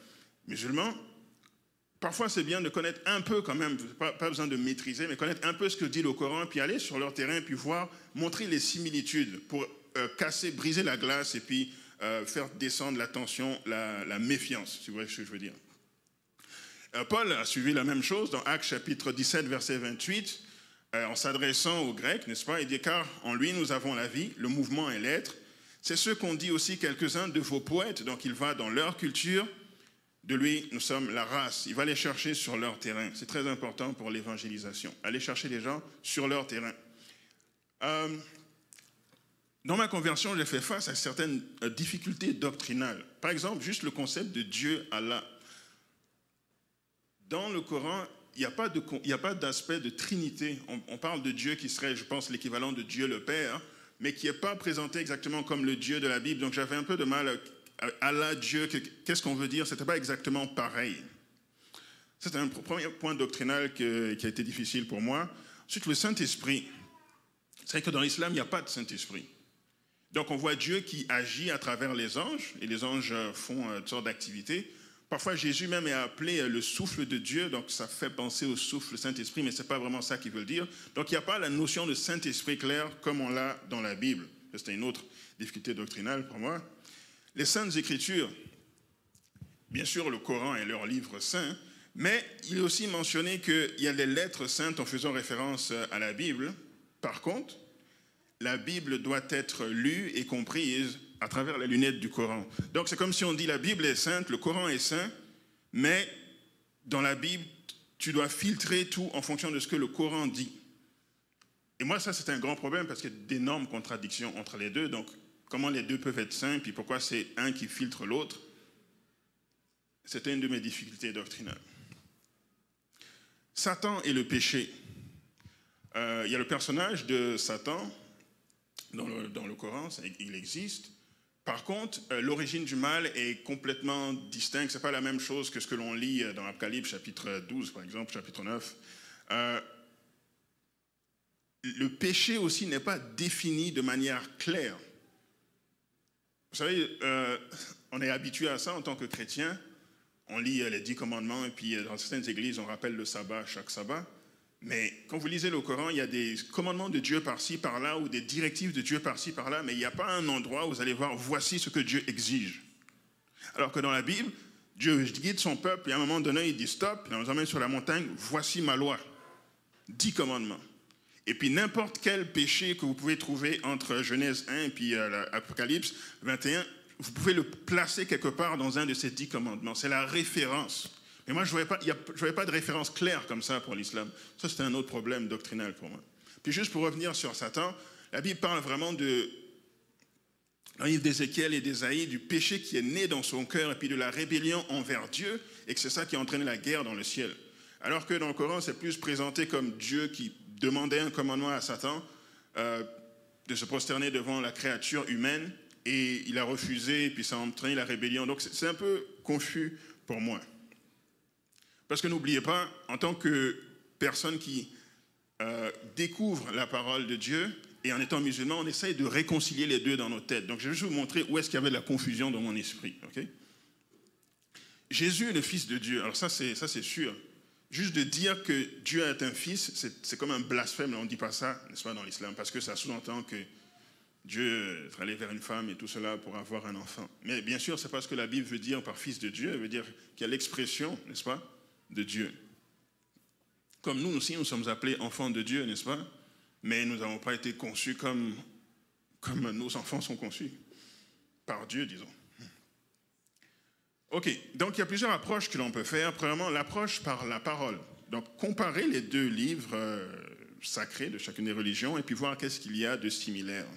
musulmans, parfois c'est bien de connaître un peu quand même, pas besoin de maîtriser, mais connaître un peu ce que dit le Coran, puis aller sur leur terrain, puis voir, montrer les similitudes pour casser, briser la glace et puis faire descendre la tension, la méfiance, si vous voyez ce que je veux dire. Paul a suivi la même chose dans Actes chapitre 17, verset 28, en s'adressant aux Grecs, n'est-ce pas? Il dit, car en lui nous avons la vie, le mouvement et l'être. C'est ce qu'ont dit aussi quelques-uns de vos poètes, donc il va dans leur culture. De lui, nous sommes la race. Il va les chercher sur leur terrain. C'est très important pour l'évangélisation. Aller chercher les gens sur leur terrain. Dans ma conversion, j'ai fait face à certaines difficultés doctrinales. Par exemple, juste le concept de Dieu, Allah. Dans le Coran, il n'y a pas d'aspect de Trinité. On parle de Dieu qui serait, je pense, l'équivalent de Dieu le Père, mais qui n'est pas présenté exactement comme le Dieu de la Bible. Donc j'avais un peu de mal Allah, Dieu, qu'est-ce qu'on veut dire? Ce n'était pas exactement pareil. C'est un premier point doctrinal qui a été difficile pour moi. Ensuite, le Saint-Esprit. C'est vrai que dans l'islam, il n'y a pas de Saint-Esprit. Donc, on voit Dieu qui agit à travers les anges, et les anges font toutes sortes d'activités. Parfois, Jésus même est appelé le souffle de Dieu, donc ça fait penser au souffle Saint-Esprit, mais ce n'est pas vraiment ça qu'il veut dire. Donc, il n'y a pas la notion de Saint-Esprit claire comme on l'a dans la Bible. C'était une autre difficulté doctrinale pour moi. Les Saintes Écritures, bien sûr le Coran est leur livre saint, mais il est aussi mentionné qu'il y a des lettres saintes en faisant référence à la Bible. Par contre, la Bible doit être lue et comprise à travers les lunettes du Coran. Donc c'est comme si on dit la Bible est sainte, le Coran est saint, mais dans la Bible, tu dois filtrer tout en fonction de ce que le Coran dit. Et moi, ça c'est un grand problème parce qu'il y a d'énormes contradictions entre les deux, donc comment les deux peuvent être saints, puis pourquoi c'est un qui filtre l'autre. C'était une de mes difficultés doctrinales. Satan et le péché. Il y a le personnage de Satan dans le Coran, il existe. Par contre, l'origine du mal est complètement distincte. Ce n'est pas la même chose que ce que l'on lit dans l'Apocalypse, chapitre 12, par exemple, chapitre 9. Le péché aussi n'est pas défini de manière claire. Vous savez, on est habitué à ça en tant que chrétien. On lit les 10 commandements et puis dans certaines églises, on rappelle le sabbat chaque sabbat. Mais quand vous lisez le Coran, il y a des commandements de Dieu par-ci, par-là, ou des directives de Dieu par-ci, par-là, mais il n'y a pas un endroit où vous allez voir, voici ce que Dieu exige. Alors que dans la Bible, Dieu guide son peuple et à un moment donné, il dit stop, il nous emmène sur la montagne, voici ma loi. 10 commandements. Et puis n'importe quel péché que vous pouvez trouver entre Genèse 1 et puis Apocalypse 21, vous pouvez le placer quelque part dans un de ces 10 commandements. C'est la référence. Mais moi, je ne voyais pas de référence claire comme ça pour l'islam. Ça, c'était un autre problème doctrinal pour moi. Puis juste pour revenir sur Satan, la Bible parle vraiment dans le livre d'Ézéchiel et d'Ésaïe, du péché qui est né dans son cœur et puis de la rébellion envers Dieu, et que c'est ça qui a entraîné la guerre dans le ciel. Alors que dans le Coran, c'est plus présenté comme Dieu qui demandait un commandement à Satan de se prosterner devant la créature humaine, et il a refusé, et puis ça a entraîné la rébellion. Donc c'est un peu confus pour moi. Parce que n'oubliez pas, en tant que personne qui découvre la parole de Dieu, et en étant musulman, on essaye de réconcilier les deux dans nos têtes. Donc je vais juste vous montrer où est-ce qu'il y avait de la confusion dans mon esprit. Okay? Jésus est le Fils de Dieu. Alors ça c'est sûr. Juste de dire que Dieu est un fils, c'est comme un blasphème. On ne dit pas ça, n'est-ce pas, dans l'islam, parce que ça sous-entend que Dieu est allé vers une femme et tout cela pour avoir un enfant. Mais bien sûr, ce n'est pas ce que la Bible veut dire par fils de Dieu. Elle veut dire qu'il y a l'expression, n'est-ce pas, de Dieu. Comme nous aussi, nous sommes appelés enfants de Dieu, n'est-ce pas? Mais nous n'avons pas été conçus comme nos enfants sont conçus, par Dieu, disons. Ok, donc il y a plusieurs approches que l'on peut faire. Premièrement, l'approche par la parole. Donc comparer les deux livres sacrés de chacune des religions et puis voir qu'est-ce qu'il y a de similaire.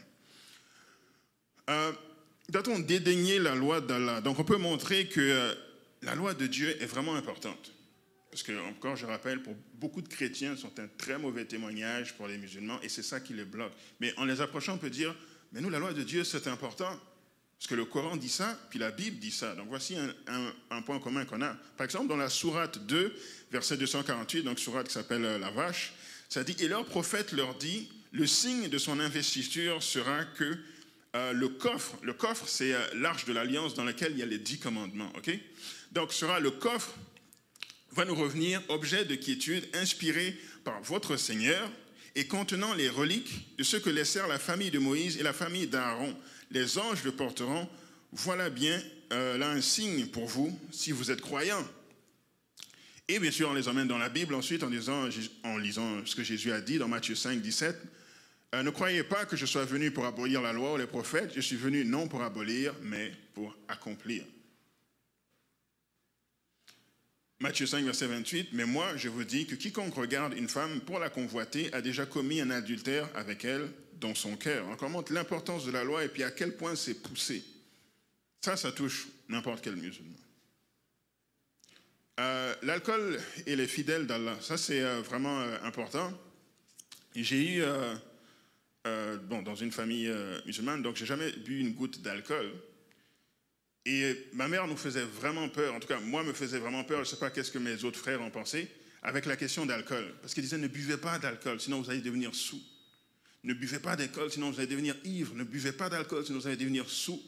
Doit-on dédaigner la loi d'Allah? Donc on peut montrer que la loi de Dieu est vraiment importante. Parce que, encore, je rappelle, pour beaucoup de chrétiens, sont un très mauvais témoignage pour les musulmans, et c'est ça qui les bloque. Mais en les approchant, on peut dire, mais nous, la loi de Dieu, c'est important. Parce que le Coran dit ça, puis la Bible dit ça. Donc voici un point commun qu'on a. Par exemple, dans la sourate 2, verset 248, donc sourate qui s'appelle la vache, ça dit, et leur prophète leur dit, le signe de son investiture sera que le coffre, c'est l'arche de l'alliance dans laquelle il y a les 10 commandements. Okay? Donc sera le coffre, va nous revenir objet de quiétude inspiré par votre Seigneur et contenant les reliques de ce que laissèrent la famille de Moïse et la famille d'Aaron. Les anges le porteront. Voilà bien là un signe pour vous si vous êtes croyants. Et bien sûr, on les emmène dans la Bible ensuite en lisant ce que Jésus a dit dans Matthieu 5, 17. Ne croyez pas que je sois venu pour abolir la loi ou les prophètes. Je suis venu non pour abolir, mais pour accomplir. Matthieu 5, verset 28, « Mais moi, je vous dis que quiconque regarde une femme pour la convoiter a déjà commis un adultère avec elle dans son cœur. » On montre l'importance de la loi et puis à quel point c'est poussé. Ça touche n'importe quel musulman. L'alcool et les fidèles d'Allah, ça c'est vraiment important. J'ai eu, dans une famille musulmane, donc j'ai jamais bu une goutte d'alcool. Et ma mère nous faisait vraiment peur, en tout cas moi me faisait vraiment peur, je ne sais pas qu'est-ce que mes autres frères en pensaient, avec la question d'alcool. Parce qu'ils disaient ne buvez pas d'alcool, sinon vous allez devenir saoul. Ne buvez pas d'alcool, sinon vous allez devenir ivre. Ne buvez pas d'alcool, sinon vous allez devenir saoul.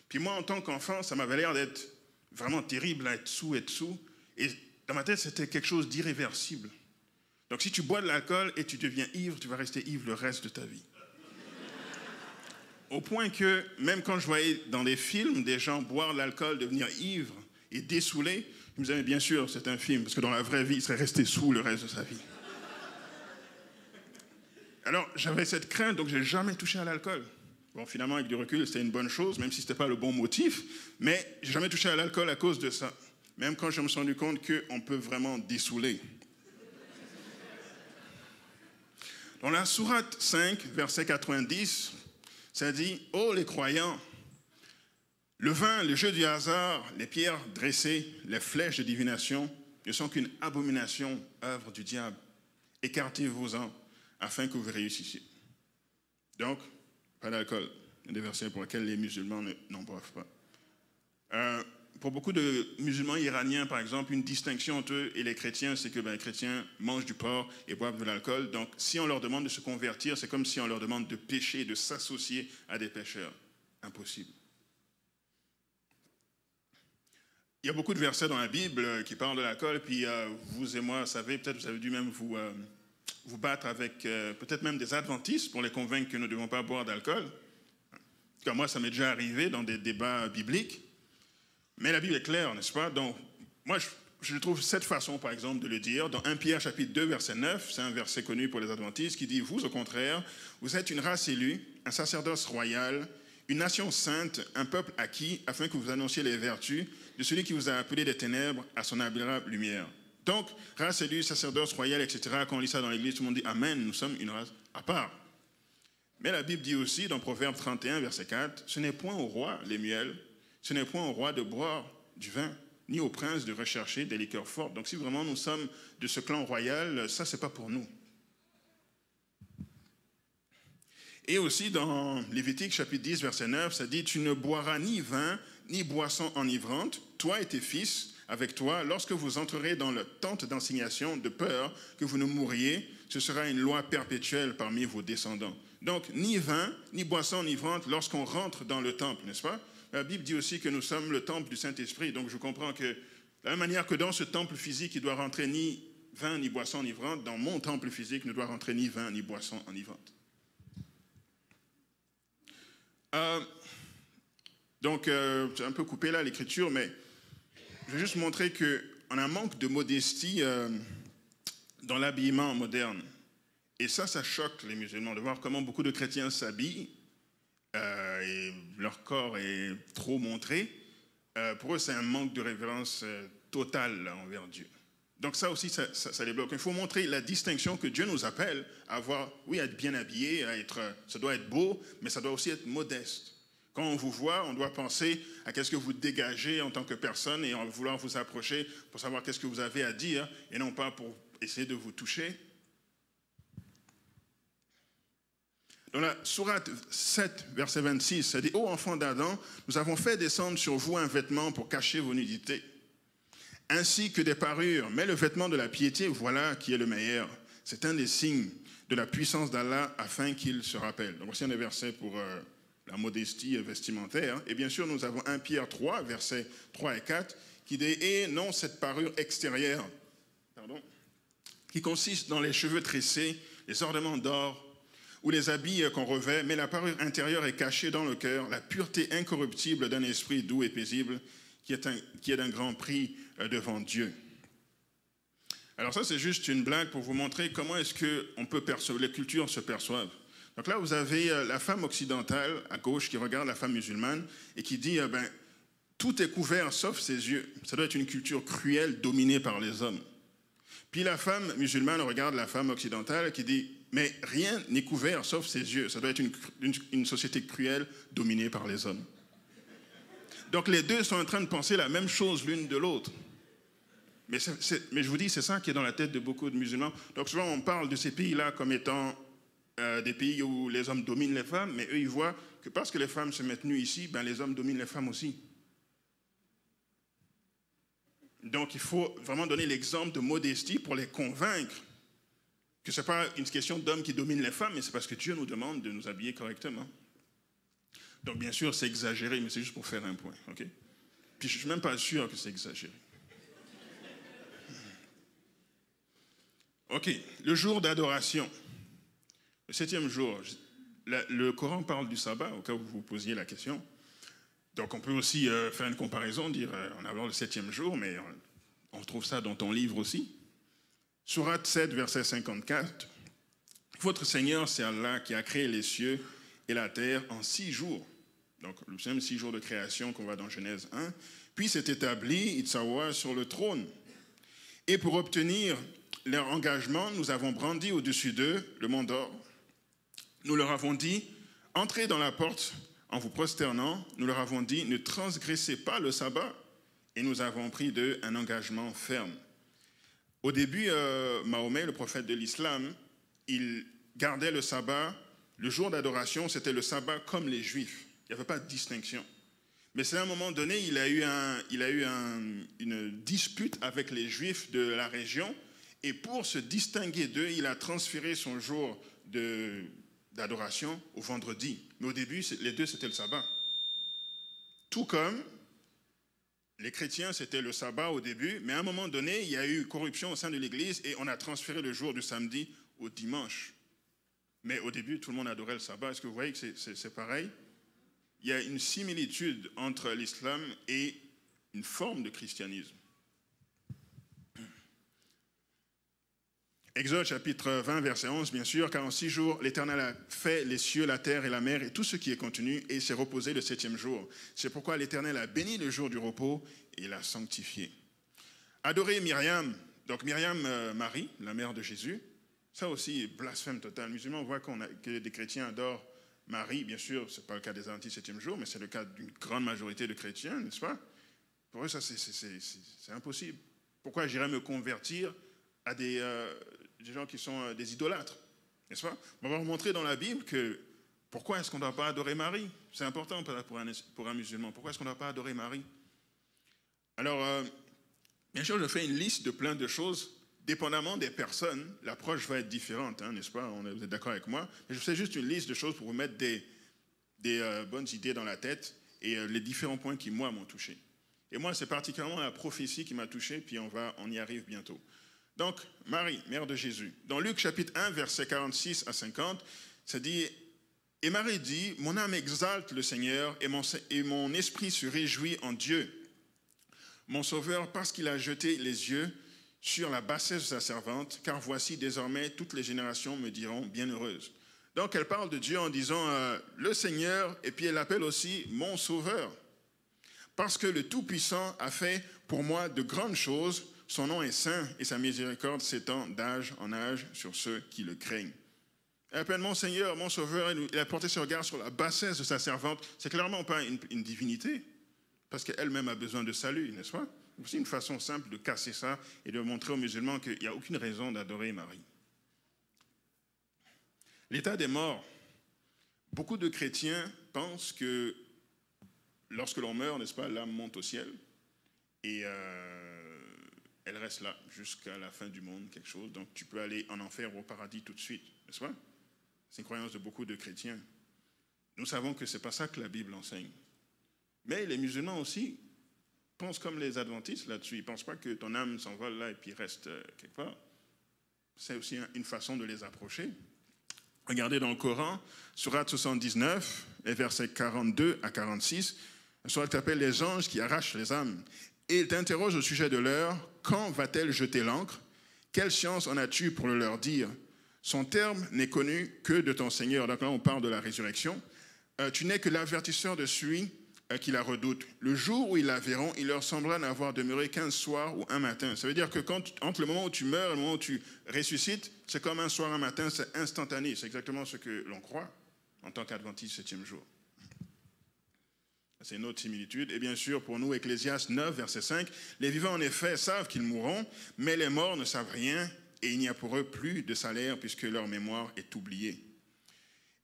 Puis moi en tant qu'enfant, ça m'avait l'air d'être vraiment terrible, être saoul. Et dans ma tête, c'était quelque chose d'irréversible. Donc si tu bois de l'alcool et tu deviens ivre, tu vas rester ivre le reste de ta vie. Au point que, même quand je voyais dans des films des gens boire de l'alcool, devenir ivres et dessoulés, je me disais, bien sûr, c'est un film, parce que dans la vraie vie, il serait resté saoul le reste de sa vie. Alors, j'avais cette crainte, donc je n'ai jamais touché à l'alcool. Bon, finalement, avec du recul, c'était une bonne chose, même si ce n'était pas le bon motif, mais je n'ai jamais touché à l'alcool à cause de ça. Même quand je me suis rendu compte qu'on peut vraiment dessouler. Dans la sourate 5, verset 90, ça dit « Oh les croyants, le vin, le jeu du hasard, les pierres dressées, les flèches de divination ne sont qu'une abomination, œuvre du diable. Écartez-vous-en afin que vous réussissiez. » Donc, pas d'alcool. Il y a des versets pour lesquels les musulmans n'en boivent pas. Pour beaucoup de musulmans iraniens, par exemple, une distinction entre eux et les chrétiens, c'est que les chrétiens mangent du porc et boivent de l'alcool. Donc, si on leur demande de se convertir, c'est comme si on leur demande de pécher, de s'associer à des pécheurs. Impossible. Il y a beaucoup de versets dans la Bible qui parlent de l'alcool, puis vous et moi, savez, peut-être vous avez dû même vous battre avec peut-être même des adventistes pour les convaincre que nous ne devons pas boire d'alcool. En tout cas, moi, ça m'est déjà arrivé dans des débats bibliques. Mais la Bible est claire, n'est-ce pas? Donc, moi, je trouve cette façon, par exemple, de le dire, dans 1 Pierre chapitre 2, verset 9, c'est un verset connu pour les adventistes, qui dit « Vous, au contraire, vous êtes une race élue, un sacerdoce royal, une nation sainte, un peuple acquis, afin que vous annonciez les vertus de celui qui vous a appelé des ténèbres à son admirable lumière. » Donc, race élue, sacerdoce royal, etc., quand on lit ça dans l'Église, tout le monde dit « Amen, nous sommes une race à part. » Mais la Bible dit aussi, dans Proverbe 31, verset 4, « Ce n'est point au roi les miels, ce n'est point au roi de boire du vin, ni au prince de rechercher des liqueurs fortes. » Donc si vraiment nous sommes de ce clan royal, ça, c'est pas pour nous. Et aussi dans Lévitique chapitre 10, verset 9, ça dit « Tu ne boiras ni vin, ni boisson enivrante, toi et tes fils, avec toi, lorsque vous entrerez dans la tente d'assignation, de peur que vous ne mouriez, ce sera une loi perpétuelle parmi vos descendants. » Donc, ni vin, ni boisson enivrante lorsqu'on rentre dans le temple, n'est-ce pas? La Bible dit aussi que nous sommes le temple du Saint-Esprit. Donc, je comprends que, de la même manière que dans ce temple physique, il ne doit rentrer ni vin, ni boisson enivrante, dans mon temple physique, il ne doit rentrer ni vin, ni boisson enivrante. Donc, c'est un peu coupé là, l'écriture, mais je vais juste montrer qu'on a un manque de modestie dans l'habillement moderne. Et ça choque les musulmans, de voir comment beaucoup de chrétiens s'habillent et leur corps est trop montré. Pour eux, c'est un manque de révérence totale envers Dieu. Donc ça aussi, ça les bloque. Il faut montrer la distinction que Dieu nous appelle à avoir, oui, à être bien habillé, ça doit être beau, mais ça doit aussi être modeste. Quand on vous voit, on doit penser à qu'est-ce que vous dégagez en tant que personne et en vouloir vous approcher pour savoir qu'est-ce que vous avez à dire et non pas pour essayer de vous toucher. Dans la sourate 7, verset 26, ça dit « Ô enfants d'Adam, nous avons fait descendre sur vous un vêtement pour cacher vos nudités, ainsi que des parures, mais le vêtement de la piété, voilà qui est le meilleur. C'est un des signes de la puissance d'Allah afin qu'il se rappelle. » Donc voici un des versets pour la modestie vestimentaire. Et bien sûr, nous avons 1 Pierre 3, versets 3 et 4, qui dit « Et non cette parure extérieure, qui consiste dans les cheveux tressés, les ornements d'or, ou les habits qu'on revêt, mais la parure intérieure est cachée dans le cœur, la pureté incorruptible d'un esprit doux et paisible, qui est d'un grand prix devant Dieu. » Alors ça, c'est juste une blague pour vous montrer comment est-ce que les cultures se perçoivent. Donc là, vous avez la femme occidentale, à gauche, qui regarde la femme musulmane et qui dit tout est couvert sauf ses yeux. Ça doit être une culture cruelle, dominée par les hommes. Puis la femme musulmane regarde la femme occidentale qui dit mais rien n'est couvert sauf ses yeux. Ça doit être une société cruelle, dominée par les hommes. Donc les deux sont en train de penser la même chose l'une de l'autre. Mais je vous dis, c'est ça qui est dans la tête de beaucoup de musulmans. Donc souvent on parle de ces pays-là comme étant des pays où les hommes dominent les femmes, mais eux ils voient que parce que les femmes se mettent nues ici, les hommes dominent les femmes aussi. Donc il faut vraiment donner l'exemple de modestie pour les convaincre que ce n'est pas une question d'hommes qui dominent les femmes, mais c'est parce que Dieu nous demande de nous habiller correctement. Donc bien sûr, c'est exagéré, mais c'est juste pour faire un point. Okay? Puis je ne suis même pas sûr que c'est exagéré. Ok, le jour d'adoration. Le 7e jour. Le Coran parle du sabbat, au cas où vous vous posiez la question. Donc on peut aussi faire une comparaison, dire on a le 7e jour, mais on trouve ça dans ton livre aussi. Sourate 7, verset 54. Votre Seigneur, c'est Allah qui a créé les cieux et la terre en 6 jours. Donc le même 6 jours de création qu'on voit dans Genèse 1. Puis s'est établi Itzawa sur le trône. Et pour obtenir leur engagement, nous avons brandi au-dessus d'eux le mont d'or. Nous leur avons dit, entrez dans la porte en vous prosternant. Nous leur avons dit, ne transgressez pas le sabbat. Et nous avons pris d'eux un engagement ferme. Au début, Mahomet, le prophète de l'islam, il gardait le sabbat. Le jour d'adoration, c'était le sabbat comme les juifs. Il n'y avait pas de distinction. Mais c'est à un moment donné, il a eu une dispute avec les juifs de la région. Et pour se distinguer d'eux, il a transféré son jour d'adoration au vendredi. Mais au début, les deux, c'était le sabbat. Tout comme les chrétiens, c'était le sabbat au début, mais à un moment donné, il y a eu corruption au sein de l'Église et on a transféré le jour du samedi au dimanche. Mais au début, tout le monde adorait le sabbat. Est-ce que vous voyez que c'est pareil? Il y a une similitude entre l'islam et une forme de christianisme. Exode chapitre 20, verset 11, bien sûr, car en 6 jours, l'Éternel a fait les cieux, la terre et la mer et tout ce qui est contenu, et il s'est reposé le 7e jour. C'est pourquoi l'Éternel a béni le jour du repos et l'a sanctifié. Adorer Myriam, donc Myriam, Marie, la mère de Jésus, ça aussi, blasphème total. Les musulmans voient que des chrétiens adorent Marie, bien sûr, ce n'est pas le cas des Adventistes 7e jour, mais c'est le cas d'une grande majorité de chrétiens, n'est-ce pas? Pour eux, ça, c'est impossible. Pourquoi j'irais me convertir à des gens qui sont des idolâtres, n'est-ce pas? On va vous montrer dans la Bible que pourquoi est-ce qu'on ne doit pas adorer Marie? C'est important pour un musulman. Pourquoi est-ce qu'on ne doit pas adorer Marie? Alors, bien sûr, je fais une liste de plein de choses. Dépendamment des personnes, l'approche va être différente, hein, n'est-ce pas? Vous êtes d'accord avec moi? Mais je fais juste une liste de choses pour vous mettre des bonnes idées dans la tête et les différents points qui, moi, m'ont touché. Et moi, c'est particulièrement la prophétie qui m'a touché, puis on y arrive bientôt. Donc, Marie, mère de Jésus. Dans Luc chapitre 1, versets 46 à 50, ça dit « Et Marie dit, mon âme exalte le Seigneur et mon esprit se réjouit en Dieu, mon Sauveur, parce qu'il a jeté les yeux sur la bassesse de sa servante, car voici désormais toutes les générations me diront bienheureuse. » Donc, elle parle de Dieu en disant le Seigneur, et puis elle appelle aussi mon Sauveur. Parce que le Tout-Puissant a fait pour moi de grandes choses, son nom est saint et sa miséricorde s'étend d'âge en âge sur ceux qui le craignent. Elle appelle mon Seigneur, mon Sauveur, il a porté ce regard sur la bassesse de sa servante. C'est clairement pas une divinité, parce qu'elle-même a besoin de salut, n'est-ce pas? C'est une façon simple de casser ça et de montrer aux musulmans qu'il n'y a aucune raison d'adorer Marie. L'état des morts. Beaucoup de chrétiens pensent que lorsque l'on meurt, n'est-ce pas, l'âme monte au ciel et elle reste là jusqu'à la fin du monde, quelque chose. Donc tu peux aller en enfer ou au paradis tout de suite, n'est-ce pas? C'est une croyance de beaucoup de chrétiens. Nous savons que ce n'est pas ça que la Bible enseigne. Mais les musulmans aussi pensent comme les adventistes là-dessus. Ils ne pensent pas que ton âme s'envole là et puis reste quelque part. C'est aussi une façon de les approcher. Regardez dans le Coran, Sourate 79, les versets 42 à 46, une sourate qui s'appelle les anges qui arrachent les âmes. Et il t'interroge au sujet de l'heure, quand va-t-elle jeter l'ancre? Quelle science en as-tu pour le leur dire? Son terme n'est connu que de ton Seigneur. Donc là, on parle de la résurrection. Tu n'es que l'avertisseur de celui qui la redoute. Le jour où ils la verront, il leur semblera n'avoir demeuré qu'un soir ou un matin. Ça veut dire que entre le moment où tu meurs et le moment où tu ressuscites, c'est comme un soir, un matin, c'est instantané. C'est exactement ce que l'on croit en tant qu'adventiste 7e jour. C'est une autre similitude. Et bien sûr, pour nous, Ecclésiaste 9, verset 5, les vivants en effet savent qu'ils mourront, mais les morts ne savent rien, et il n'y a pour eux plus de salaire puisque leur mémoire est oubliée.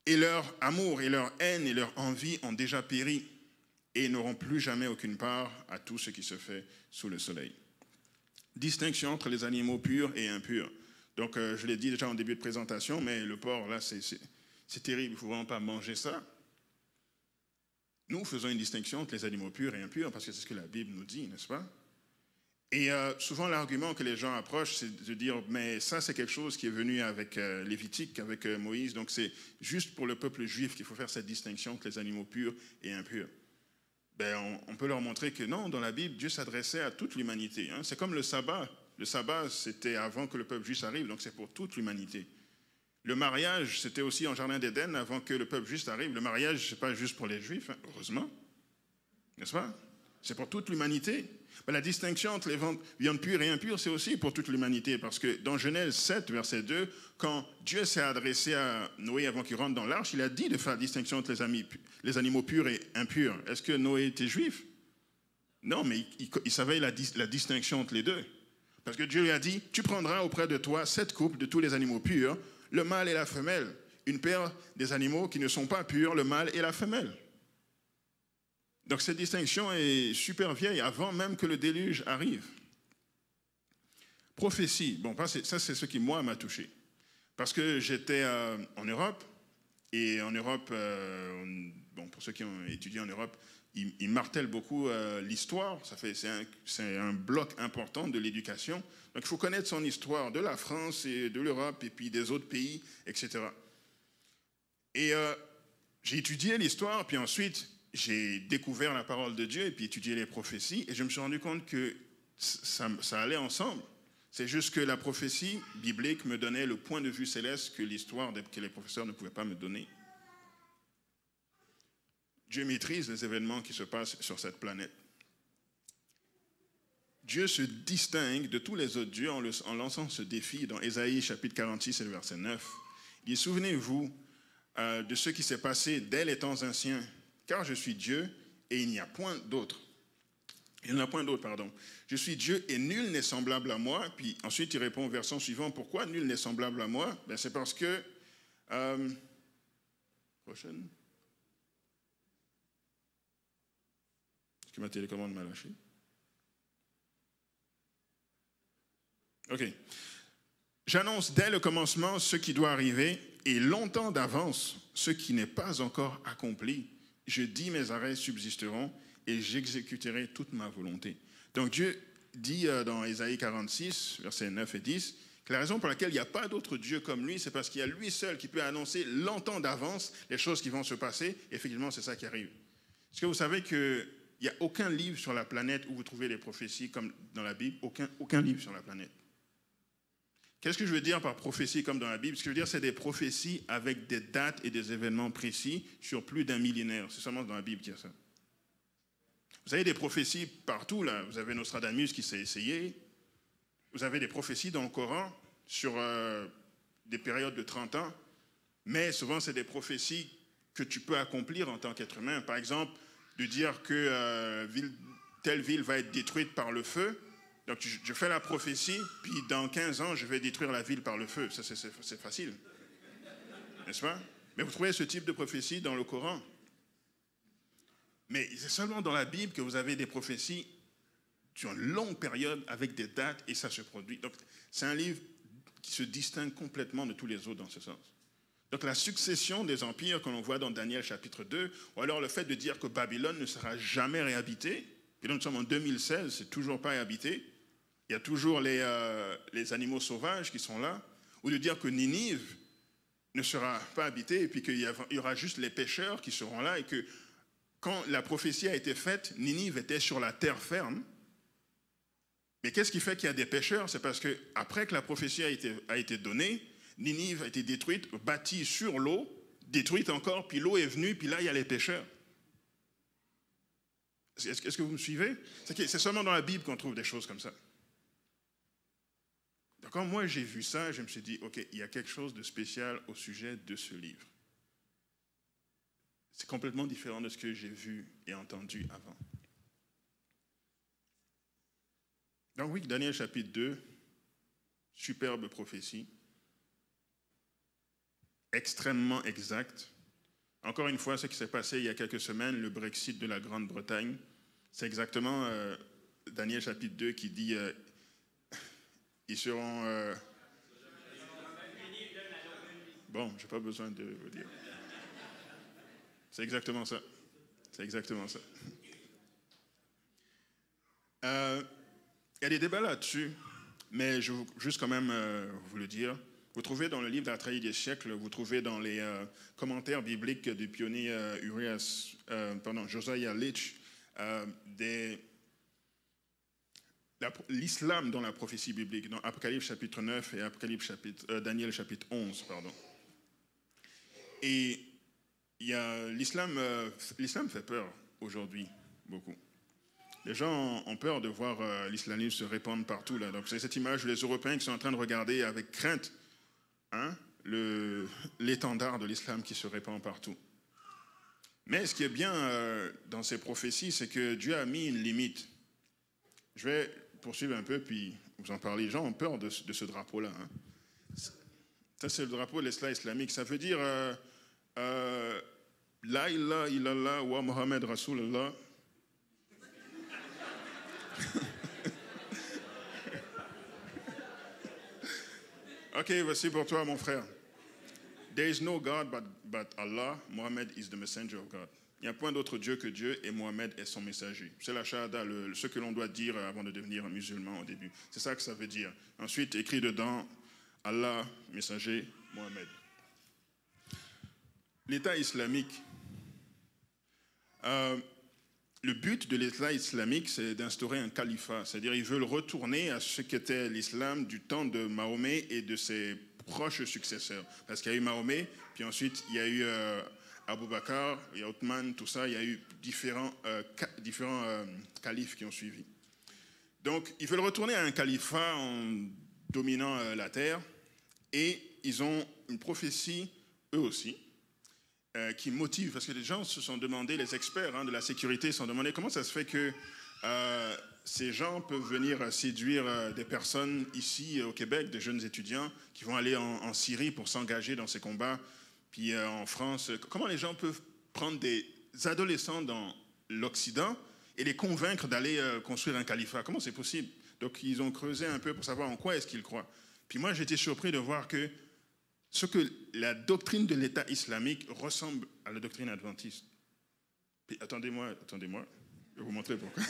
Et leur amour et leur haine et leur envie ont déjà péri, et n'auront plus jamais aucune part à tout ce qui se fait sous le soleil. Distinction entre les animaux purs et impurs. Donc, je l'ai dit déjà en début de présentation, mais le porc, là, c'est terrible, il ne faut vraiment pas manger ça. Nous faisons une distinction entre les animaux purs et impurs, parce que c'est ce que la Bible nous dit, n'est-ce pas? Et souvent, l'argument que les gens approchent, c'est de dire, mais ça, c'est quelque chose qui est venu avec Lévitique, avec Moïse, donc c'est juste pour le peuple juif qu'il faut faire cette distinction entre les animaux purs et impurs. Ben, on peut leur montrer que non, dans la Bible, Dieu s'adressait à toute l'humanité. Hein. C'est comme le sabbat. Le sabbat, c'était avant que le peuple juif arrive, donc c'est pour toute l'humanité. Le mariage, c'était aussi en Jardin d'Éden avant que le peuple juif arrive. Le mariage, ce n'est pas juste pour les juifs, hein, heureusement. N'est-ce pas? C'est pour toute l'humanité. Mais la distinction entre les viandes pures et impures, c'est aussi pour toute l'humanité. Parce que dans Genèse 7, verset 2, quand Dieu s'est adressé à Noé avant qu'il rentre dans l'arche, il a dit de faire la distinction entre les animaux purs et impurs. Est-ce que Noé était juif? Non, mais il savait la distinction entre les deux. Parce que Dieu lui a dit, tu prendras auprès de toi 7 couples de tous les animaux purs, le mâle et la femelle. Une paire des animaux qui ne sont pas purs, le mâle et la femelle. Donc cette distinction est super vieille, avant même que le déluge arrive. Prophétie, bon, ça c'est ce qui, moi, m'a touché. Parce que j'étais en Europe, et en Europe, bon, pour ceux qui ont étudié en Europe, ils martèlent beaucoup l'histoire, c'est un bloc important de l'éducation. Donc il faut connaître son histoire de la France et de l'Europe, et puis des autres pays, etc. Et j'ai étudié l'histoire, puis ensuite, j'ai découvert la parole de Dieu et puis étudié les prophéties et je me suis rendu compte que ça allait ensemble. C'est juste que la prophétie biblique me donnait le point de vue céleste que l'histoire, que les professeurs ne pouvaient pas me donner. Dieu maîtrise les événements qui se passent sur cette planète. Dieu se distingue de tous les autres dieux en lançant ce défi dans Ésaïe chapitre 46 et le verset 9. Il dit, souvenez-vous de ce qui s'est passé dès les temps anciens, car je suis Dieu et il n'y a point d'autre. Il n'y en a point d'autre, pardon. Je suis Dieu et nul n'est semblable à moi. Puis ensuite, il répond au verset suivant, pourquoi nul n'est semblable à moi? Ben, c'est parce que... prochaine. Est-ce que ma télécommande m'a lâché? OK. J'annonce dès le commencement ce qui doit arriver et longtemps d'avance ce qui n'est pas encore accompli. Je dis mes arrêts subsisteront et j'exécuterai toute ma volonté. Donc Dieu dit dans Ésaïe 46, versets 9 et 10, que la raison pour laquelle il n'y a pas d'autre Dieu comme lui, c'est parce qu'il y a lui seul qui peut annoncer longtemps d'avance les choses qui vont se passer. Et effectivement, c'est ça qui arrive. Est-ce que vous savez qu'il n'y a aucun livre sur la planète où vous trouvez les prophéties comme dans la Bible? Aucun livre sur la planète. Qu'est-ce que je veux dire par prophétie comme dans la Bible? Ce que je veux dire, c'est des prophéties avec des dates et des événements précis sur plus d'un millénaire. C'est seulement dans la Bible qu'il y a ça. Vous avez des prophéties partout, là. Vous avez Nostradamus qui s'est essayé. Vous avez des prophéties dans le Coran sur des périodes de 30 ans. Mais souvent, c'est des prophéties que tu peux accomplir en tant qu'être humain. Par exemple, de dire que telle ville va être détruite par le feu. Donc, je fais la prophétie, puis dans 15 ans, je vais détruire la ville par le feu. Ça, c'est facile. N'est-ce pas? Mais vous trouvez ce type de prophétie dans le Coran. Mais c'est seulement dans la Bible que vous avez des prophéties sur une longue période avec des dates et ça se produit. Donc, c'est un livre qui se distingue complètement de tous les autres dans ce sens. Donc, la succession des empires que l'on voit dans Daniel chapitre 2, ou alors le fait de dire que Babylone ne sera jamais réhabitée, et là nous sommes en 2016, c'est toujours pas réhabité. Il y a toujours les animaux sauvages qui sont là. Ou de dire que Ninive ne sera pas habitée et puis qu'il y aura juste les pêcheurs qui seront là et que quand la prophétie a été faite, Ninive était sur la terre ferme. Mais qu'est-ce qui fait qu'il y a des pêcheurs? C'est parce qu'après que la prophétie a été donnée, Ninive a été détruite, bâtie sur l'eau, détruite encore, puis l'eau est venue, puis là il y a les pêcheurs. Est-ce que vous me suivez? C'est seulement dans la Bible qu'on trouve des choses comme ça. Donc, quand moi j'ai vu ça, je me suis dit, OK, il y a quelque chose de spécial au sujet de ce livre. C'est complètement différent de ce que j'ai vu et entendu avant. Donc oui, Daniel chapitre 2, superbe prophétie, extrêmement exacte. Encore une fois, ce qui s'est passé il y a quelques semaines, le Brexit de la Grande-Bretagne, c'est exactement Daniel chapitre 2 qui dit ils seront... Bon, je n'ai pas besoin de vous dire. C'est exactement ça. C'est exactement ça. Il y a des débats là-dessus, mais je veux juste quand même vous le dire. Vous trouvez dans le livre de la trahie des siècles, vous trouvez dans les commentaires bibliques du pionnier Josiah Litch, l'islam dans la prophétie biblique, dans Apocalypse chapitre 9 et Daniel chapitre 11, pardon. Et il y a l'islam fait peur aujourd'hui, beaucoup. Les gens ont peur de voir l'islamisme se répandre partout, là. Donc c'est cette image les Européens qui sont en train de regarder avec crainte l'étendard de l'islam qui se répand partout. Mais ce qui est bien dans ces prophéties, c'est que Dieu a mis une limite. Je vais poursuivre un peu, puis vous en parlez. Les gens ont peur de ce drapeau-là. Ça, c'est le drapeau de l'Islam islamique. Ça veut dire La ilaha illallah wa Muhammad Rasulullah. Ok, voici pour toi, mon frère. There is no God but Allah. Muhammad is the messenger of God. Il n'y a point d'autre Dieu que Dieu et Mohamed est son messager. C'est la shahada, ce que l'on doit dire avant de devenir un musulman au début. C'est ça que ça veut dire. Ensuite, écrit dedans, Allah, messager, Mohamed. L'État islamique, le but de l'État islamique, c'est d'instaurer un califat. C'est-à-dire qu'ils veulent retourner à ce qu'était l'islam du temps de Mahomet et de ses proches successeurs. Parce qu'il y a eu Mahomet, puis ensuite il y a eu Abou Bakr, il y a Othman, tout ça. Il y a eu différents califes qui ont suivi. Donc, ils veulent retourner à un califat en dominant la terre. Et ils ont une prophétie, eux aussi, qui motive. Parce que les gens se sont demandé, les experts de la sécurité se sont demandé comment ça se fait que ces gens peuvent venir séduire des personnes ici au Québec, des jeunes étudiants qui vont aller en Syrie pour s'engager dans ces combats, puis en France. Comment les gens peuvent prendre des adolescents dans l'Occident et les convaincre d'aller construire un califat? Comment c'est possible? Donc ils ont creusé un peu pour savoir en quoi est-ce qu'ils croient. Puis moi j'étais surpris de voir que la doctrine de l'État islamique ressemble à la doctrine adventiste. Puis attendez-moi, je vais vous montrer pourquoi.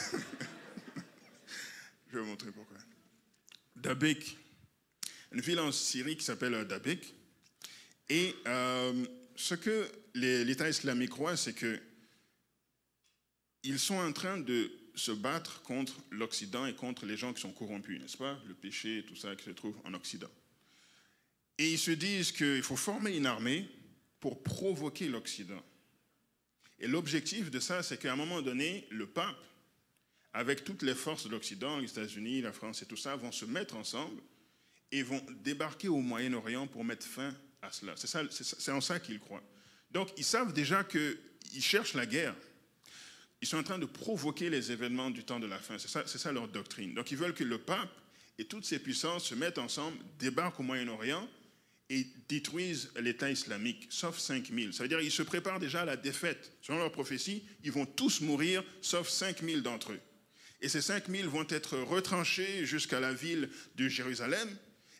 Dabek, une ville en Syrie qui s'appelle Dabek. Et ce que l'État islamique croit, c'est que ils sont en train de se battre contre l'Occident et contre les gens qui sont corrompus, n'est-ce pas? Le péché et tout ça qui se trouve en Occident. Et ils se disent qu'il faut former une armée pour provoquer l'Occident. Et l'objectif de ça, c'est qu'à un moment donné, le pape, avec toutes les forces de l'Occident, les États-Unis, la France et tout ça, vont se mettre ensemble et vont débarquer au Moyen-Orient pour mettre fin à cela. C'est en ça qu'ils croient. Donc, ils savent déjà qu'ils cherchent la guerre. Ils sont en train de provoquer les événements du temps de la fin. C'est ça leur doctrine. Donc, ils veulent que le pape et toutes ses puissances se mettent ensemble, débarquent au Moyen-Orient et détruisent l'État islamique, sauf 5000. Ça veut dire qu'ils se préparent déjà à la défaite. Selon leur prophétie, ils vont tous mourir, sauf 5000 d'entre eux. Et ces 5000 vont être retranchés jusqu'à la ville de Jérusalem.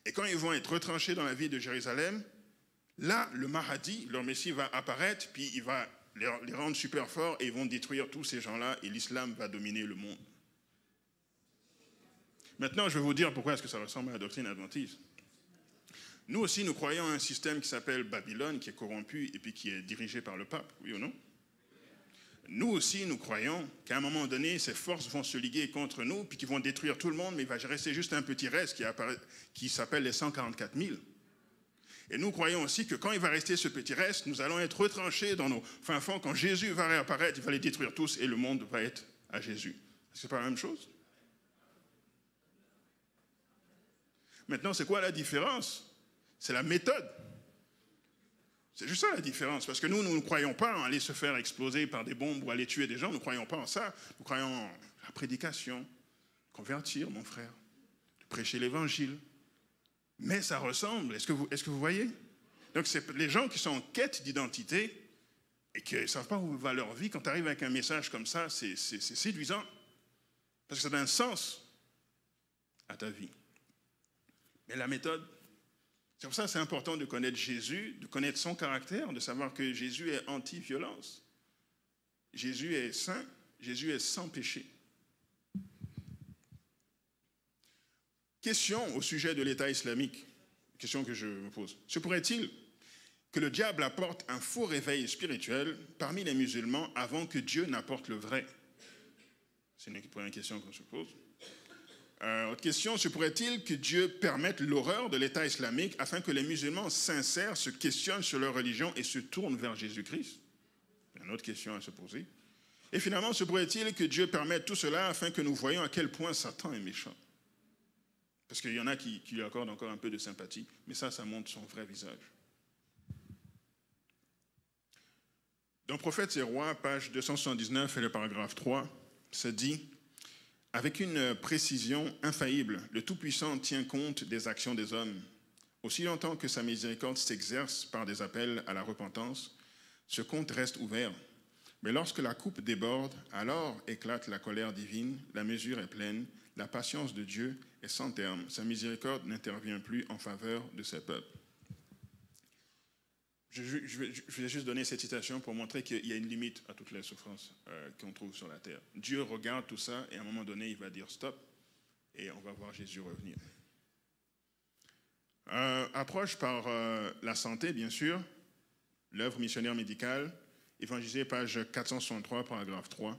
Et quand ils vont être retranchés dans la ville de Jérusalem, là, le Mahdi, leur Messie, va apparaître, puis il va les rendre super forts et ils vont détruire tous ces gens-là et l'islam va dominer le monde. Maintenant, je vais vous dire pourquoi est-ce que ça ressemble à la doctrine adventiste. Nous aussi, nous croyons à un système qui s'appelle Babylone, qui est corrompu et puis qui est dirigé par le pape, oui ou non? Nous aussi, nous croyons qu'à un moment donné, ces forces vont se liguer contre nous, puis qu'ils vont détruire tout le monde, mais il va rester juste un petit reste qui s'appelle les 144 000. Et nous croyons aussi que quand il va rester ce petit reste, nous allons être retranchés dans nos fins fonds. Quand Jésus va réapparaître, il va les détruire tous et le monde va être à Jésus. Est-ce que c'est pas la même chose? Maintenant, c'est quoi la différence? C'est la méthode. C'est juste ça la différence. Parce que nous ne croyons pas en aller se faire exploser par des bombes ou aller tuer des gens. Nous ne croyons pas en ça. Nous croyons en la prédication, convertir, mon frère, de prêcher l'évangile. Mais ça ressemble. Est-ce que vous voyez? Donc, c'est les gens qui sont en quête d'identité et qui ne savent pas où va leur vie. Quand tu arrives avec un message comme ça, c'est séduisant. Parce que ça donne un sens à ta vie. Mais la méthode, c'est pour ça que c'est important de connaître Jésus, de connaître son caractère, de savoir que Jésus est anti-violence. Jésus est saint, Jésus est sans péché. Question au sujet de l'État islamique, question que je me pose. Se pourrait-il que le diable apporte un faux réveil spirituel parmi les musulmans avant que Dieu n'apporte le vrai? C'est une première question qu'on se pose. Autre question, se pourrait-il que Dieu permette l'horreur de l'État islamique afin que les musulmans sincères se questionnent sur leur religion et se tournent vers Jésus-Christ? C'est une autre question à se poser. Et finalement, se pourrait-il que Dieu permette tout cela afin que nous voyions à quel point Satan est méchant? Parce qu'il y en a qui lui accordent encore un peu de sympathie, mais ça montre son vrai visage. Dans Prophètes et Rois, page 279 et le paragraphe 3, ça dit « Avec une précision infaillible, le Tout-Puissant tient compte des actions des hommes. Aussi longtemps que sa miséricorde s'exerce par des appels à la repentance, ce compte reste ouvert. Mais lorsque la coupe déborde, alors éclate la colère divine, la mesure est pleine, la patience de Dieu est sans terme. Sa miséricorde n'intervient plus en faveur de ses peuples. » Je vais juste donner cette citation pour montrer qu'il y a une limite à toutes les souffrances qu'on trouve sur la terre. Dieu regarde tout ça et à un moment donné, il va dire stop et on va voir Jésus revenir. Approche par la santé, bien sûr, l'œuvre missionnaire médicale, évangélisée, page 463, paragraphe 3.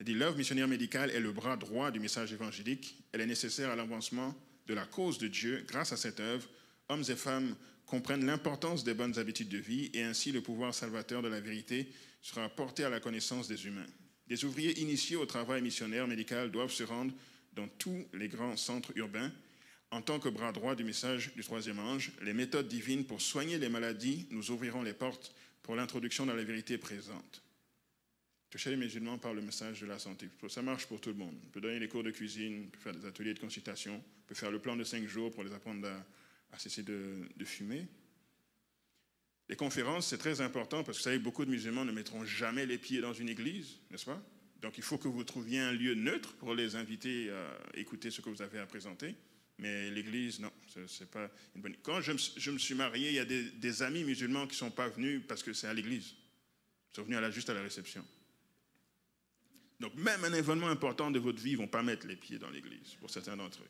Il dit, l'œuvre missionnaire médicale est le bras droit du message évangélique. Elle est nécessaire à l'avancement de la cause de Dieu. Grâce à cette œuvre, hommes et femmes comprennent l'importance des bonnes habitudes de vie et ainsi le pouvoir salvateur de la vérité sera apporté à la connaissance des humains. Des ouvriers initiés au travail missionnaire médical doivent se rendre dans tous les grands centres urbains. En tant que bras droit du message du troisième ange, les méthodes divines pour soigner les maladies nous ouvriront les portes pour l'introduction dans la vérité présente. Toucher les musulmans par le message de la santé. Ça marche pour tout le monde. On peut donner des cours de cuisine, on peut faire des ateliers de consultation, on peut faire le plan de 5 jours pour les apprendre à cesser de fumer. Les conférences, c'est très important parce que vous savez, beaucoup de musulmans ne mettront jamais les pieds dans une église, n'est-ce pas? Donc il faut que vous trouviez un lieu neutre pour les inviter à écouter ce que vous avez à présenter. Mais l'église, non, c'est pas une bonne... Quand je me suis marié, il y a des amis musulmans qui ne sont pas venus parce que c'est à l'église. Ils sont venus juste à la réception. Donc même un événement important de votre vie, ils ne vont pas mettre les pieds dans l'église, pour certains d'entre eux.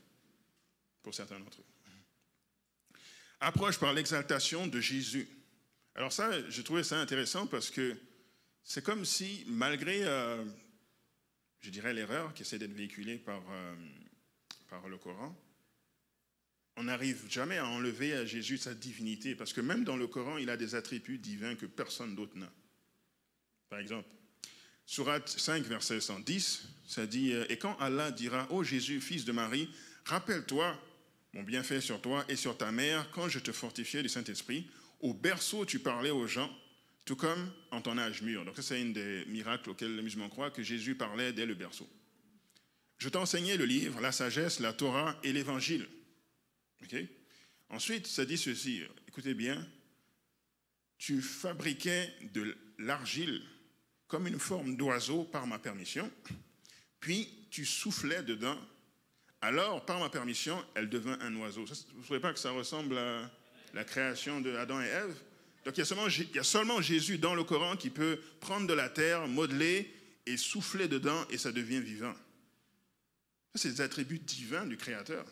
Approche par l'exaltation de Jésus. Alors ça, j'ai trouvé ça intéressant parce que c'est comme si, malgré, je dirais, l'erreur qui essaie d'être véhiculée par le Coran, on n'arrive jamais à enlever à Jésus sa divinité, parce que même dans le Coran, il a des attributs divins que personne d'autre n'a. Par exemple, Sourate 5, verset 110, ça dit « Et quand Allah dira, ô Jésus, fils de Marie, rappelle-toi mon bienfait sur toi et sur ta mère, quand je te fortifiais du Saint-Esprit, au berceau tu parlais aux gens, tout comme en ton âge mûr. » Donc ça, c'est un des miracles auxquels les musulmans croient, que Jésus parlait dès le berceau. « Je t'enseignais le livre, la sagesse, la Torah et l'évangile. » Okay? Ensuite, ça dit ceci, écoutez bien, tu fabriquais de l'argile comme une forme d'oiseau par ma permission, puis tu soufflais dedans, alors par ma permission, elle devint un oiseau. Ça, vous ne trouvez pas que ça ressemble à la création d'Adam et Ève? Donc il y a seulement Jésus dans le Coran qui peut prendre de la terre, modeler et souffler dedans et ça devient vivant. Ça, c'est des attributs divins du Créateur.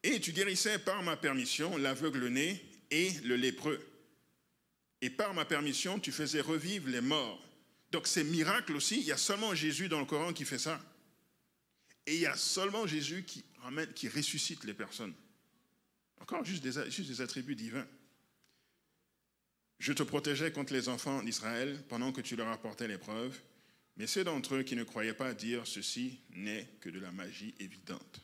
Et tu guérissais par ma permission l'aveugle-né et le lépreux. Et par ma permission, tu faisais revivre les morts. Donc ces miracles aussi, il y a seulement Jésus dans le Coran qui fait ça. Et il y a seulement Jésus qui ressuscite les personnes. Encore juste des attributs divins. Je te protégeais contre les enfants d'Israël pendant que tu leur apportais l'épreuve, mais ceux d'entre eux qui ne croyaient pas dire ceci n'est que de la magie évidente.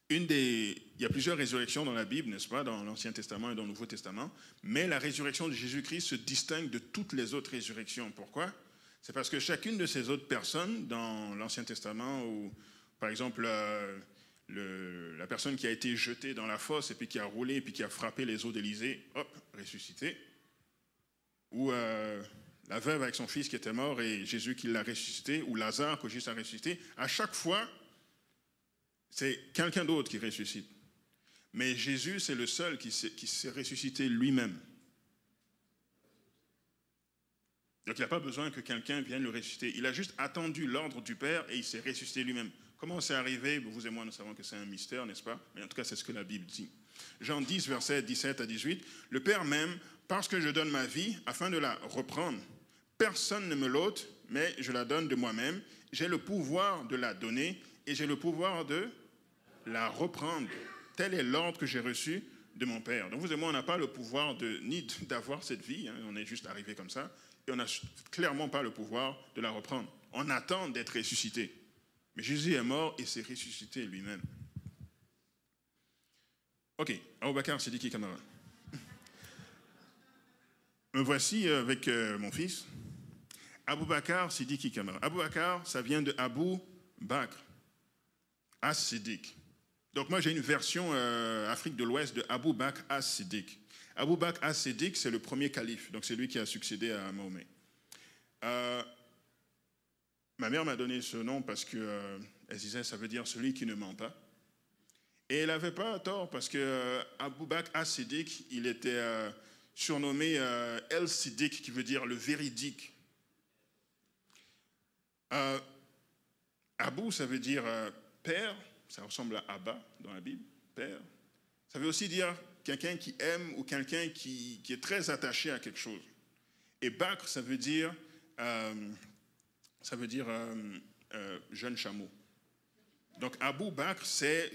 Il y a plusieurs résurrections dans la Bible, n'est-ce pas, dans l'Ancien Testament et dans le Nouveau Testament, mais la résurrection de Jésus-Christ se distingue de toutes les autres résurrections. Pourquoi? C'est parce que chacune de ces autres personnes dans l'Ancien Testament, ou par exemple la personne qui a été jetée dans la fosse et puis qui a roulé et puis qui a frappé les os d'Élysée, hop, ressuscité, ou la veuve avec son fils qui était mort et Jésus qui l'a ressuscité, ou Lazare que Jésus a ressuscité, à chaque fois, c'est quelqu'un d'autre qui ressuscite. Mais Jésus, c'est le seul qui s'est ressuscité lui-même. Donc il n'a pas besoin que quelqu'un vienne le ressusciter. Il a juste attendu l'ordre du Père et il s'est ressuscité lui-même. Comment c'est arrivé? Vous et moi, nous savons que c'est un mystère, n'est-ce pas? Mais en tout cas, c'est ce que la Bible dit. Jean 10, versets 17 à 18. Le Père m'aime parce que je donne ma vie afin de la reprendre. Personne ne me l'ôte, mais je la donne de moi-même. J'ai le pouvoir de la donner et j'ai le pouvoir de la reprendre. Tel est l'ordre que j'ai reçu de mon Père. Donc vous et moi, on n'a pas le pouvoir ni d'avoir cette vie, hein, on est juste arrivé comme ça, et on n'a clairement pas le pouvoir de la reprendre. On attend d'être ressuscité. Mais Jésus est mort et s'est ressuscité lui-même. Ok, Aboubakar Siddiqui Camara. Me voici avec mon fils, Aboubakar Siddiqui Camara. Aboubakar, ça vient de Abou Bakr as-Siddiq. Donc moi j'ai une version Afrique de l'Ouest de Abou Bakr as-Siddiq. Abou Bakr as-Siddiq, c'est le premier calife, donc c'est lui qui a succédé à Mahomet. Ma mère m'a donné ce nom parce que elle disait ça veut dire celui qui ne ment pas. Et elle n'avait pas tort parce que Abou Bakr as-Siddiq, il était surnommé El-Siddiq, qui veut dire le véridique. Abou, ça veut dire père, ça ressemble à Abba dans la Bible, père. Ça veut aussi dire quelqu'un qui aime ou quelqu'un qui est très attaché à quelque chose. Et Bakr, ça veut dire jeune chameau. Donc Abou Bakr, c'est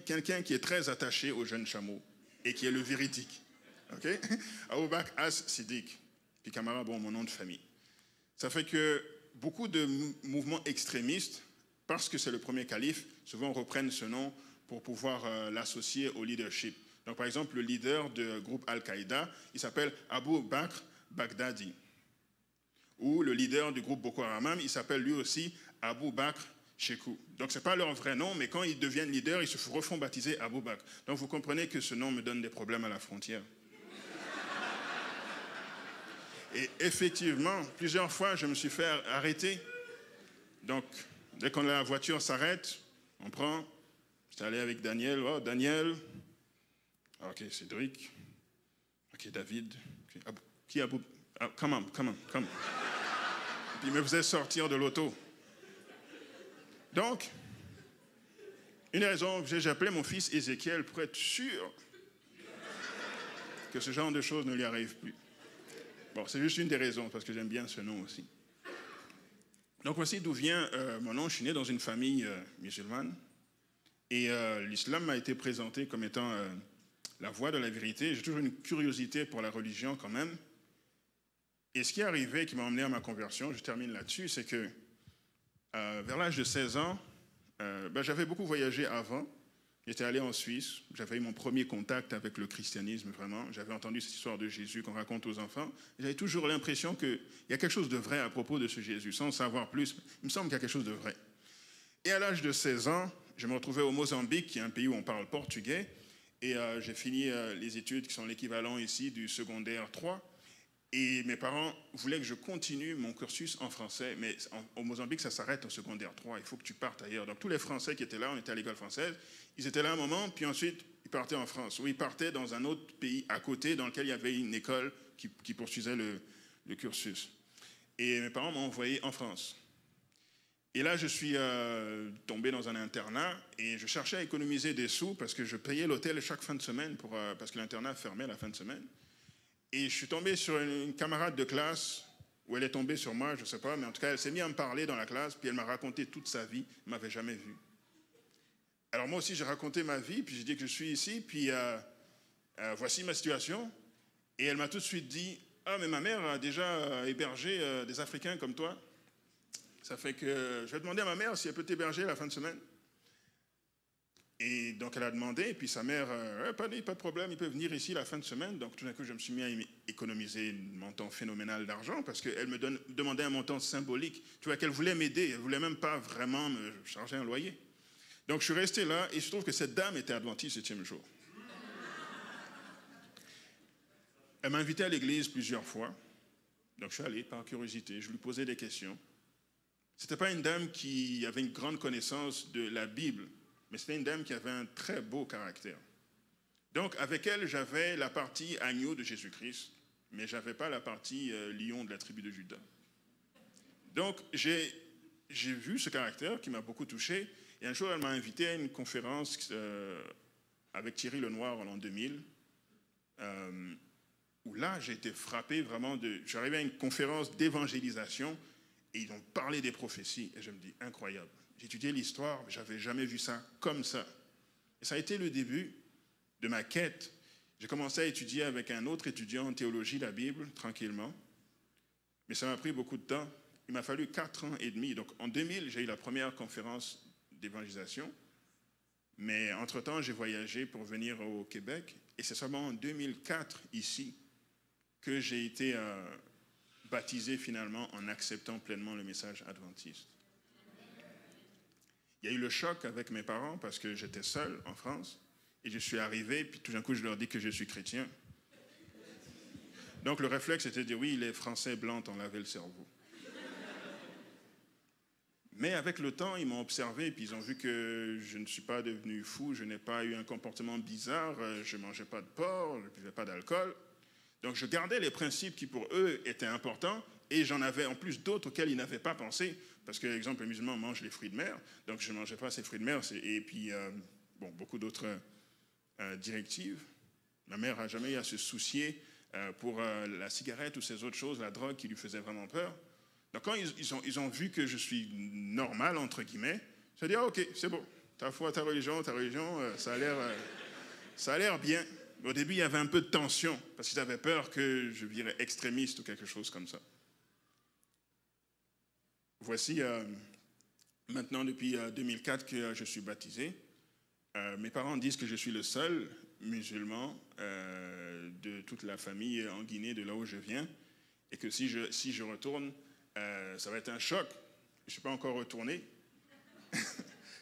quelqu'un qui est très attaché au jeune chameau et qui est le véridique. Okay? Abou Bakr as-Siddiq. Puis Camara, bon, mon nom de famille. Ça fait que beaucoup de mouvements extrémistes, parce que c'est le premier calife, souvent reprennent ce nom pour pouvoir l'associer au leadership. Donc par exemple, le leader du groupe Al-Qaïda, il s'appelle Abou Bakr Baghdadi. Ou le leader du groupe Boko Haram, il s'appelle lui aussi Abou Bakr Shekou. Donc ce n'est pas leur vrai nom, mais quand ils deviennent leaders, ils se refont baptiser Abou Bakr. Donc vous comprenez que ce nom me donne des problèmes à la frontière. Et effectivement, plusieurs fois, je me suis fait arrêter. Donc, dès que la voiture s'arrête, on prend. J'étais allé avec Daniel. Oh, Daniel. Ok, Cédric. Ok, David. Okay. Qui a... come on. Puis il me faisait sortir de l'auto. Donc, une raison, j'ai appelé mon fils Ézéchiel pour être sûr que ce genre de choses ne lui arrive plus. Bon, c'est juste une des raisons, parce que j'aime bien ce nom aussi. Donc voici d'où vient mon nom. Je suis né dans une famille musulmane. Et l'islam m'a été présenté comme étant la voie de la vérité. J'ai toujours une curiosité pour la religion quand même. Et ce qui est arrivé, qui m'a emmené à ma conversion, je termine là-dessus, c'est que vers l'âge de 16 ans, j'avais beaucoup voyagé avant. J'étais allé en Suisse, j'avais eu mon premier contact avec le christianisme, vraiment. J'avais entendu cette histoire de Jésus qu'on raconte aux enfants. J'avais toujours l'impression qu'il y a quelque chose de vrai à propos de ce Jésus, sans savoir plus. Il me semble qu'il y a quelque chose de vrai. Et à l'âge de 16 ans, je me retrouvais au Mozambique, qui est un pays où on parle portugais, et j'ai fini les études qui sont l'équivalent ici du secondaire 3. Et mes parents voulaient que je continue mon cursus en français, mais au Mozambique, ça s'arrête au secondaire 3, il faut que tu partes ailleurs. Donc tous les Français qui étaient là, on était à l'école française, ils étaient là un moment, puis ensuite, ils partaient en France, ou ils partaient dans un autre pays à côté, dans lequel il y avait une école qui poursuivait le cursus. Et mes parents m'ont envoyé en France. Et là, je suis tombé dans un internat, et je cherchais à économiser des sous, parce que je payais l'hôtel chaque fin de semaine, parce que l'internat fermait la fin de semaine. Et je suis tombé sur une camarade de classe, ou elle est tombée sur moi, je ne sais pas, mais en tout cas, elle s'est mise à me parler dans la classe, puis elle m'a raconté toute sa vie, elle ne m'avait jamais vu. Alors moi aussi, j'ai raconté ma vie, puis j'ai dit que je suis ici, puis voici ma situation. Et elle m'a tout de suite dit, « Ah, mais ma mère a déjà hébergé des Africains comme toi. Ça fait que je vais demander à ma mère si elle peut t'héberger la fin de semaine. » Et donc elle a demandé, et puis sa mère, pas de problème, il peut venir ici la fin de semaine. Donc tout d'un coup, je me suis mis à économiser un montant phénoménal d'argent, parce qu'elle me demandait un montant symbolique. Tu vois, qu'elle voulait m'aider, elle ne voulait même pas vraiment me charger un loyer. Donc je suis resté là, et je trouve que cette dame était adventiste 7e jour. Elle m'a invité à l'église plusieurs fois. Donc je suis allé par curiosité, je lui posais des questions. Ce n'était pas une dame qui avait une grande connaissance de la Bible, mais c'était une dame qui avait un très beau caractère. Donc, avec elle, j'avais la partie agneau de Jésus-Christ, mais je n'avais pas la partie lion de la tribu de Juda. Donc, j'ai vu ce caractère qui m'a beaucoup touché. Et un jour, elle m'a invité à une conférence avec Thierry Lenoir en l'an 2000, où là, j'ai été frappé vraiment de... J'arrivais à une conférence d'évangélisation, et ils ont parlé des prophéties, et je me dis, incroyable. J'ai étudié l'histoire, mais je n'avais jamais vu ça comme ça. Et ça a été le début de ma quête. J'ai commencé à étudier avec un autre étudiant en théologie la Bible, tranquillement. Mais ça m'a pris beaucoup de temps. Il m'a fallu 4 ans et demi. Donc en 2000, j'ai eu la première conférence d'évangélisation. Mais entre-temps, j'ai voyagé pour venir au Québec. Et c'est seulement en 2004, ici, que j'ai été baptisé finalement en acceptant pleinement le message adventiste. Il y a eu le choc avec mes parents parce que j'étais seul en France et je suis arrivé, puis tout d'un coup, je leur dis que je suis chrétien. Donc le réflexe était de dire, oui, les Français blancs t'ont lavé le cerveau. Mais avec le temps, ils m'ont observé et puis ils ont vu que je ne suis pas devenu fou, je n'ai pas eu un comportement bizarre, je ne mangeais pas de porc, je ne buvais pas d'alcool. Donc je gardais les principes qui pour eux étaient importants et j'en avais en plus d'autres auxquels ils n'avaient pas pensé. Parce que, par exemple, les musulmans mangent les fruits de mer, donc je ne mangeais pas ces fruits de mer. Et puis, beaucoup d'autres directives. Ma mère n'a jamais eu à se soucier pour la cigarette ou ces autres choses, la drogue qui lui faisait vraiment peur. Donc quand ils ont vu que je suis normal, entre guillemets, ils se sont dit, ah, ok, c'est bon, ta foi, ta religion, ça a l'air bien. Au début, il y avait un peu de tension, parce qu'ils avaient peur que je virais extrémiste ou quelque chose comme ça. Voici maintenant depuis 2004 que je suis baptisé. Mes parents disent que je suis le seul musulman de toute la famille en Guinée, de là où je viens, et que si je retourne, ça va être un choc. Je ne suis pas encore retourné.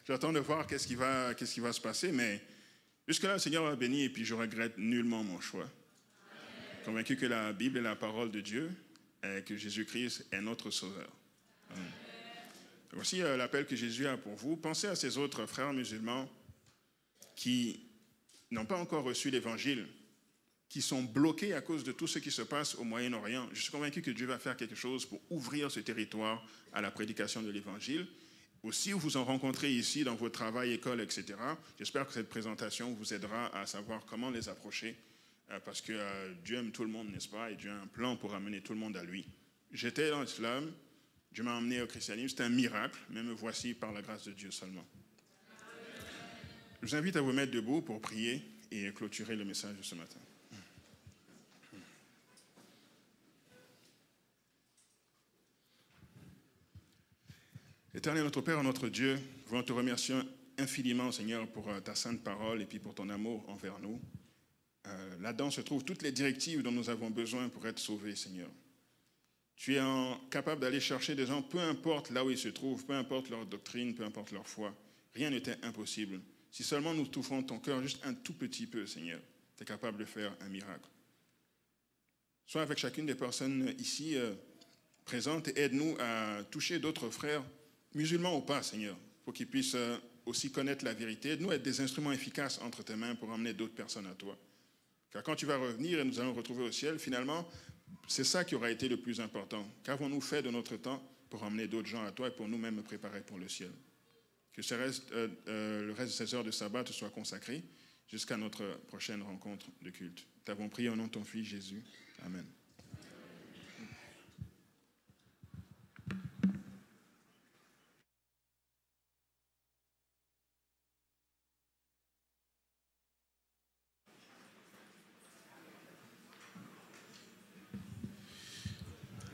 J'attends de voir qu'est-ce qui va se passer, mais jusque-là, le Seigneur m'a béni et puis je regrette nullement mon choix. Convaincu que la Bible est la parole de Dieu et que Jésus-Christ est notre Sauveur. Amen. Voici l'appel que Jésus a pour vous. Pensez à ces autres frères musulmans qui n'ont pas encore reçu l'Évangile, qui sont bloqués à cause de tout ce qui se passe au Moyen-Orient. Je suis convaincu que Dieu va faire quelque chose pour ouvrir ce territoire à la prédication de l'Évangile. Aussi, vous en rencontrez ici dans votre travail, école, etc. J'espère que cette présentation vous aidera à savoir comment les approcher, parce que Dieu aime tout le monde, n'est-ce pas? Et Dieu a un plan pour amener tout le monde à lui. J'étais dans l'islam, Dieu m'a amené au christianisme, c'est un miracle, mais me voici par la grâce de Dieu seulement. Je vous invite à vous mettre debout pour prier et clôturer le message de ce matin. Éternel notre Père, notre Dieu, nous te remercions infiniment, Seigneur, pour ta sainte parole et puis pour ton amour envers nous. Là-dedans se trouvent toutes les directives dont nous avons besoin pour être sauvés, Seigneur. Tu es capable d'aller chercher des gens, peu importe là où ils se trouvent, peu importe leur doctrine, peu importe leur foi. Rien n'était impossible. Si seulement nous touchons ton cœur juste un tout petit peu, Seigneur, tu es capable de faire un miracle. Sois avec chacune des personnes ici présentes et aide-nous à toucher d'autres frères, musulmans ou pas, Seigneur, pour qu'ils puissent aussi connaître la vérité. Aide-nous à être des instruments efficaces entre tes mains pour emmener d'autres personnes à toi. Car quand tu vas revenir et nous allons retrouver au ciel, finalement, c'est ça qui aura été le plus important. Qu'avons-nous fait de notre temps pour emmener d'autres gens à toi et pour nous-mêmes préparer pour le ciel? Que le reste de ces heures de sabbat te soit consacré jusqu'à notre prochaine rencontre de culte. Nous t'avons prié au nom de ton Fils Jésus. Amen.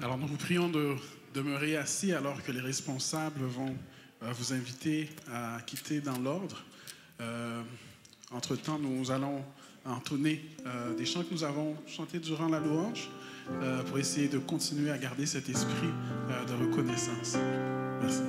Alors nous vous prions de demeurer assis alors que les responsables vont vous inviter à quitter dans l'ordre. Entre-temps, nous allons entonner des chants que nous avons chantés durant la louange pour essayer de continuer à garder cet esprit de reconnaissance. Merci.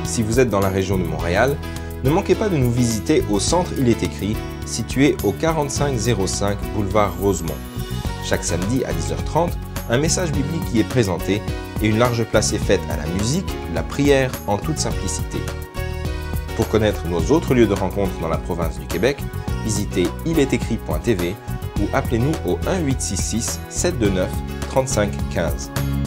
Si vous êtes dans la région de Montréal, ne manquez pas de nous visiter au Centre Il est écrit, situé au 4505 boulevard Rosemont. Chaque samedi à 10h30, un message biblique y est présenté et une large place est faite à la musique, la prière en toute simplicité. Pour connaître nos autres lieux de rencontre dans la province du Québec, visitez ilétécrit.tv ou appelez-nous au 1-866-729-3515.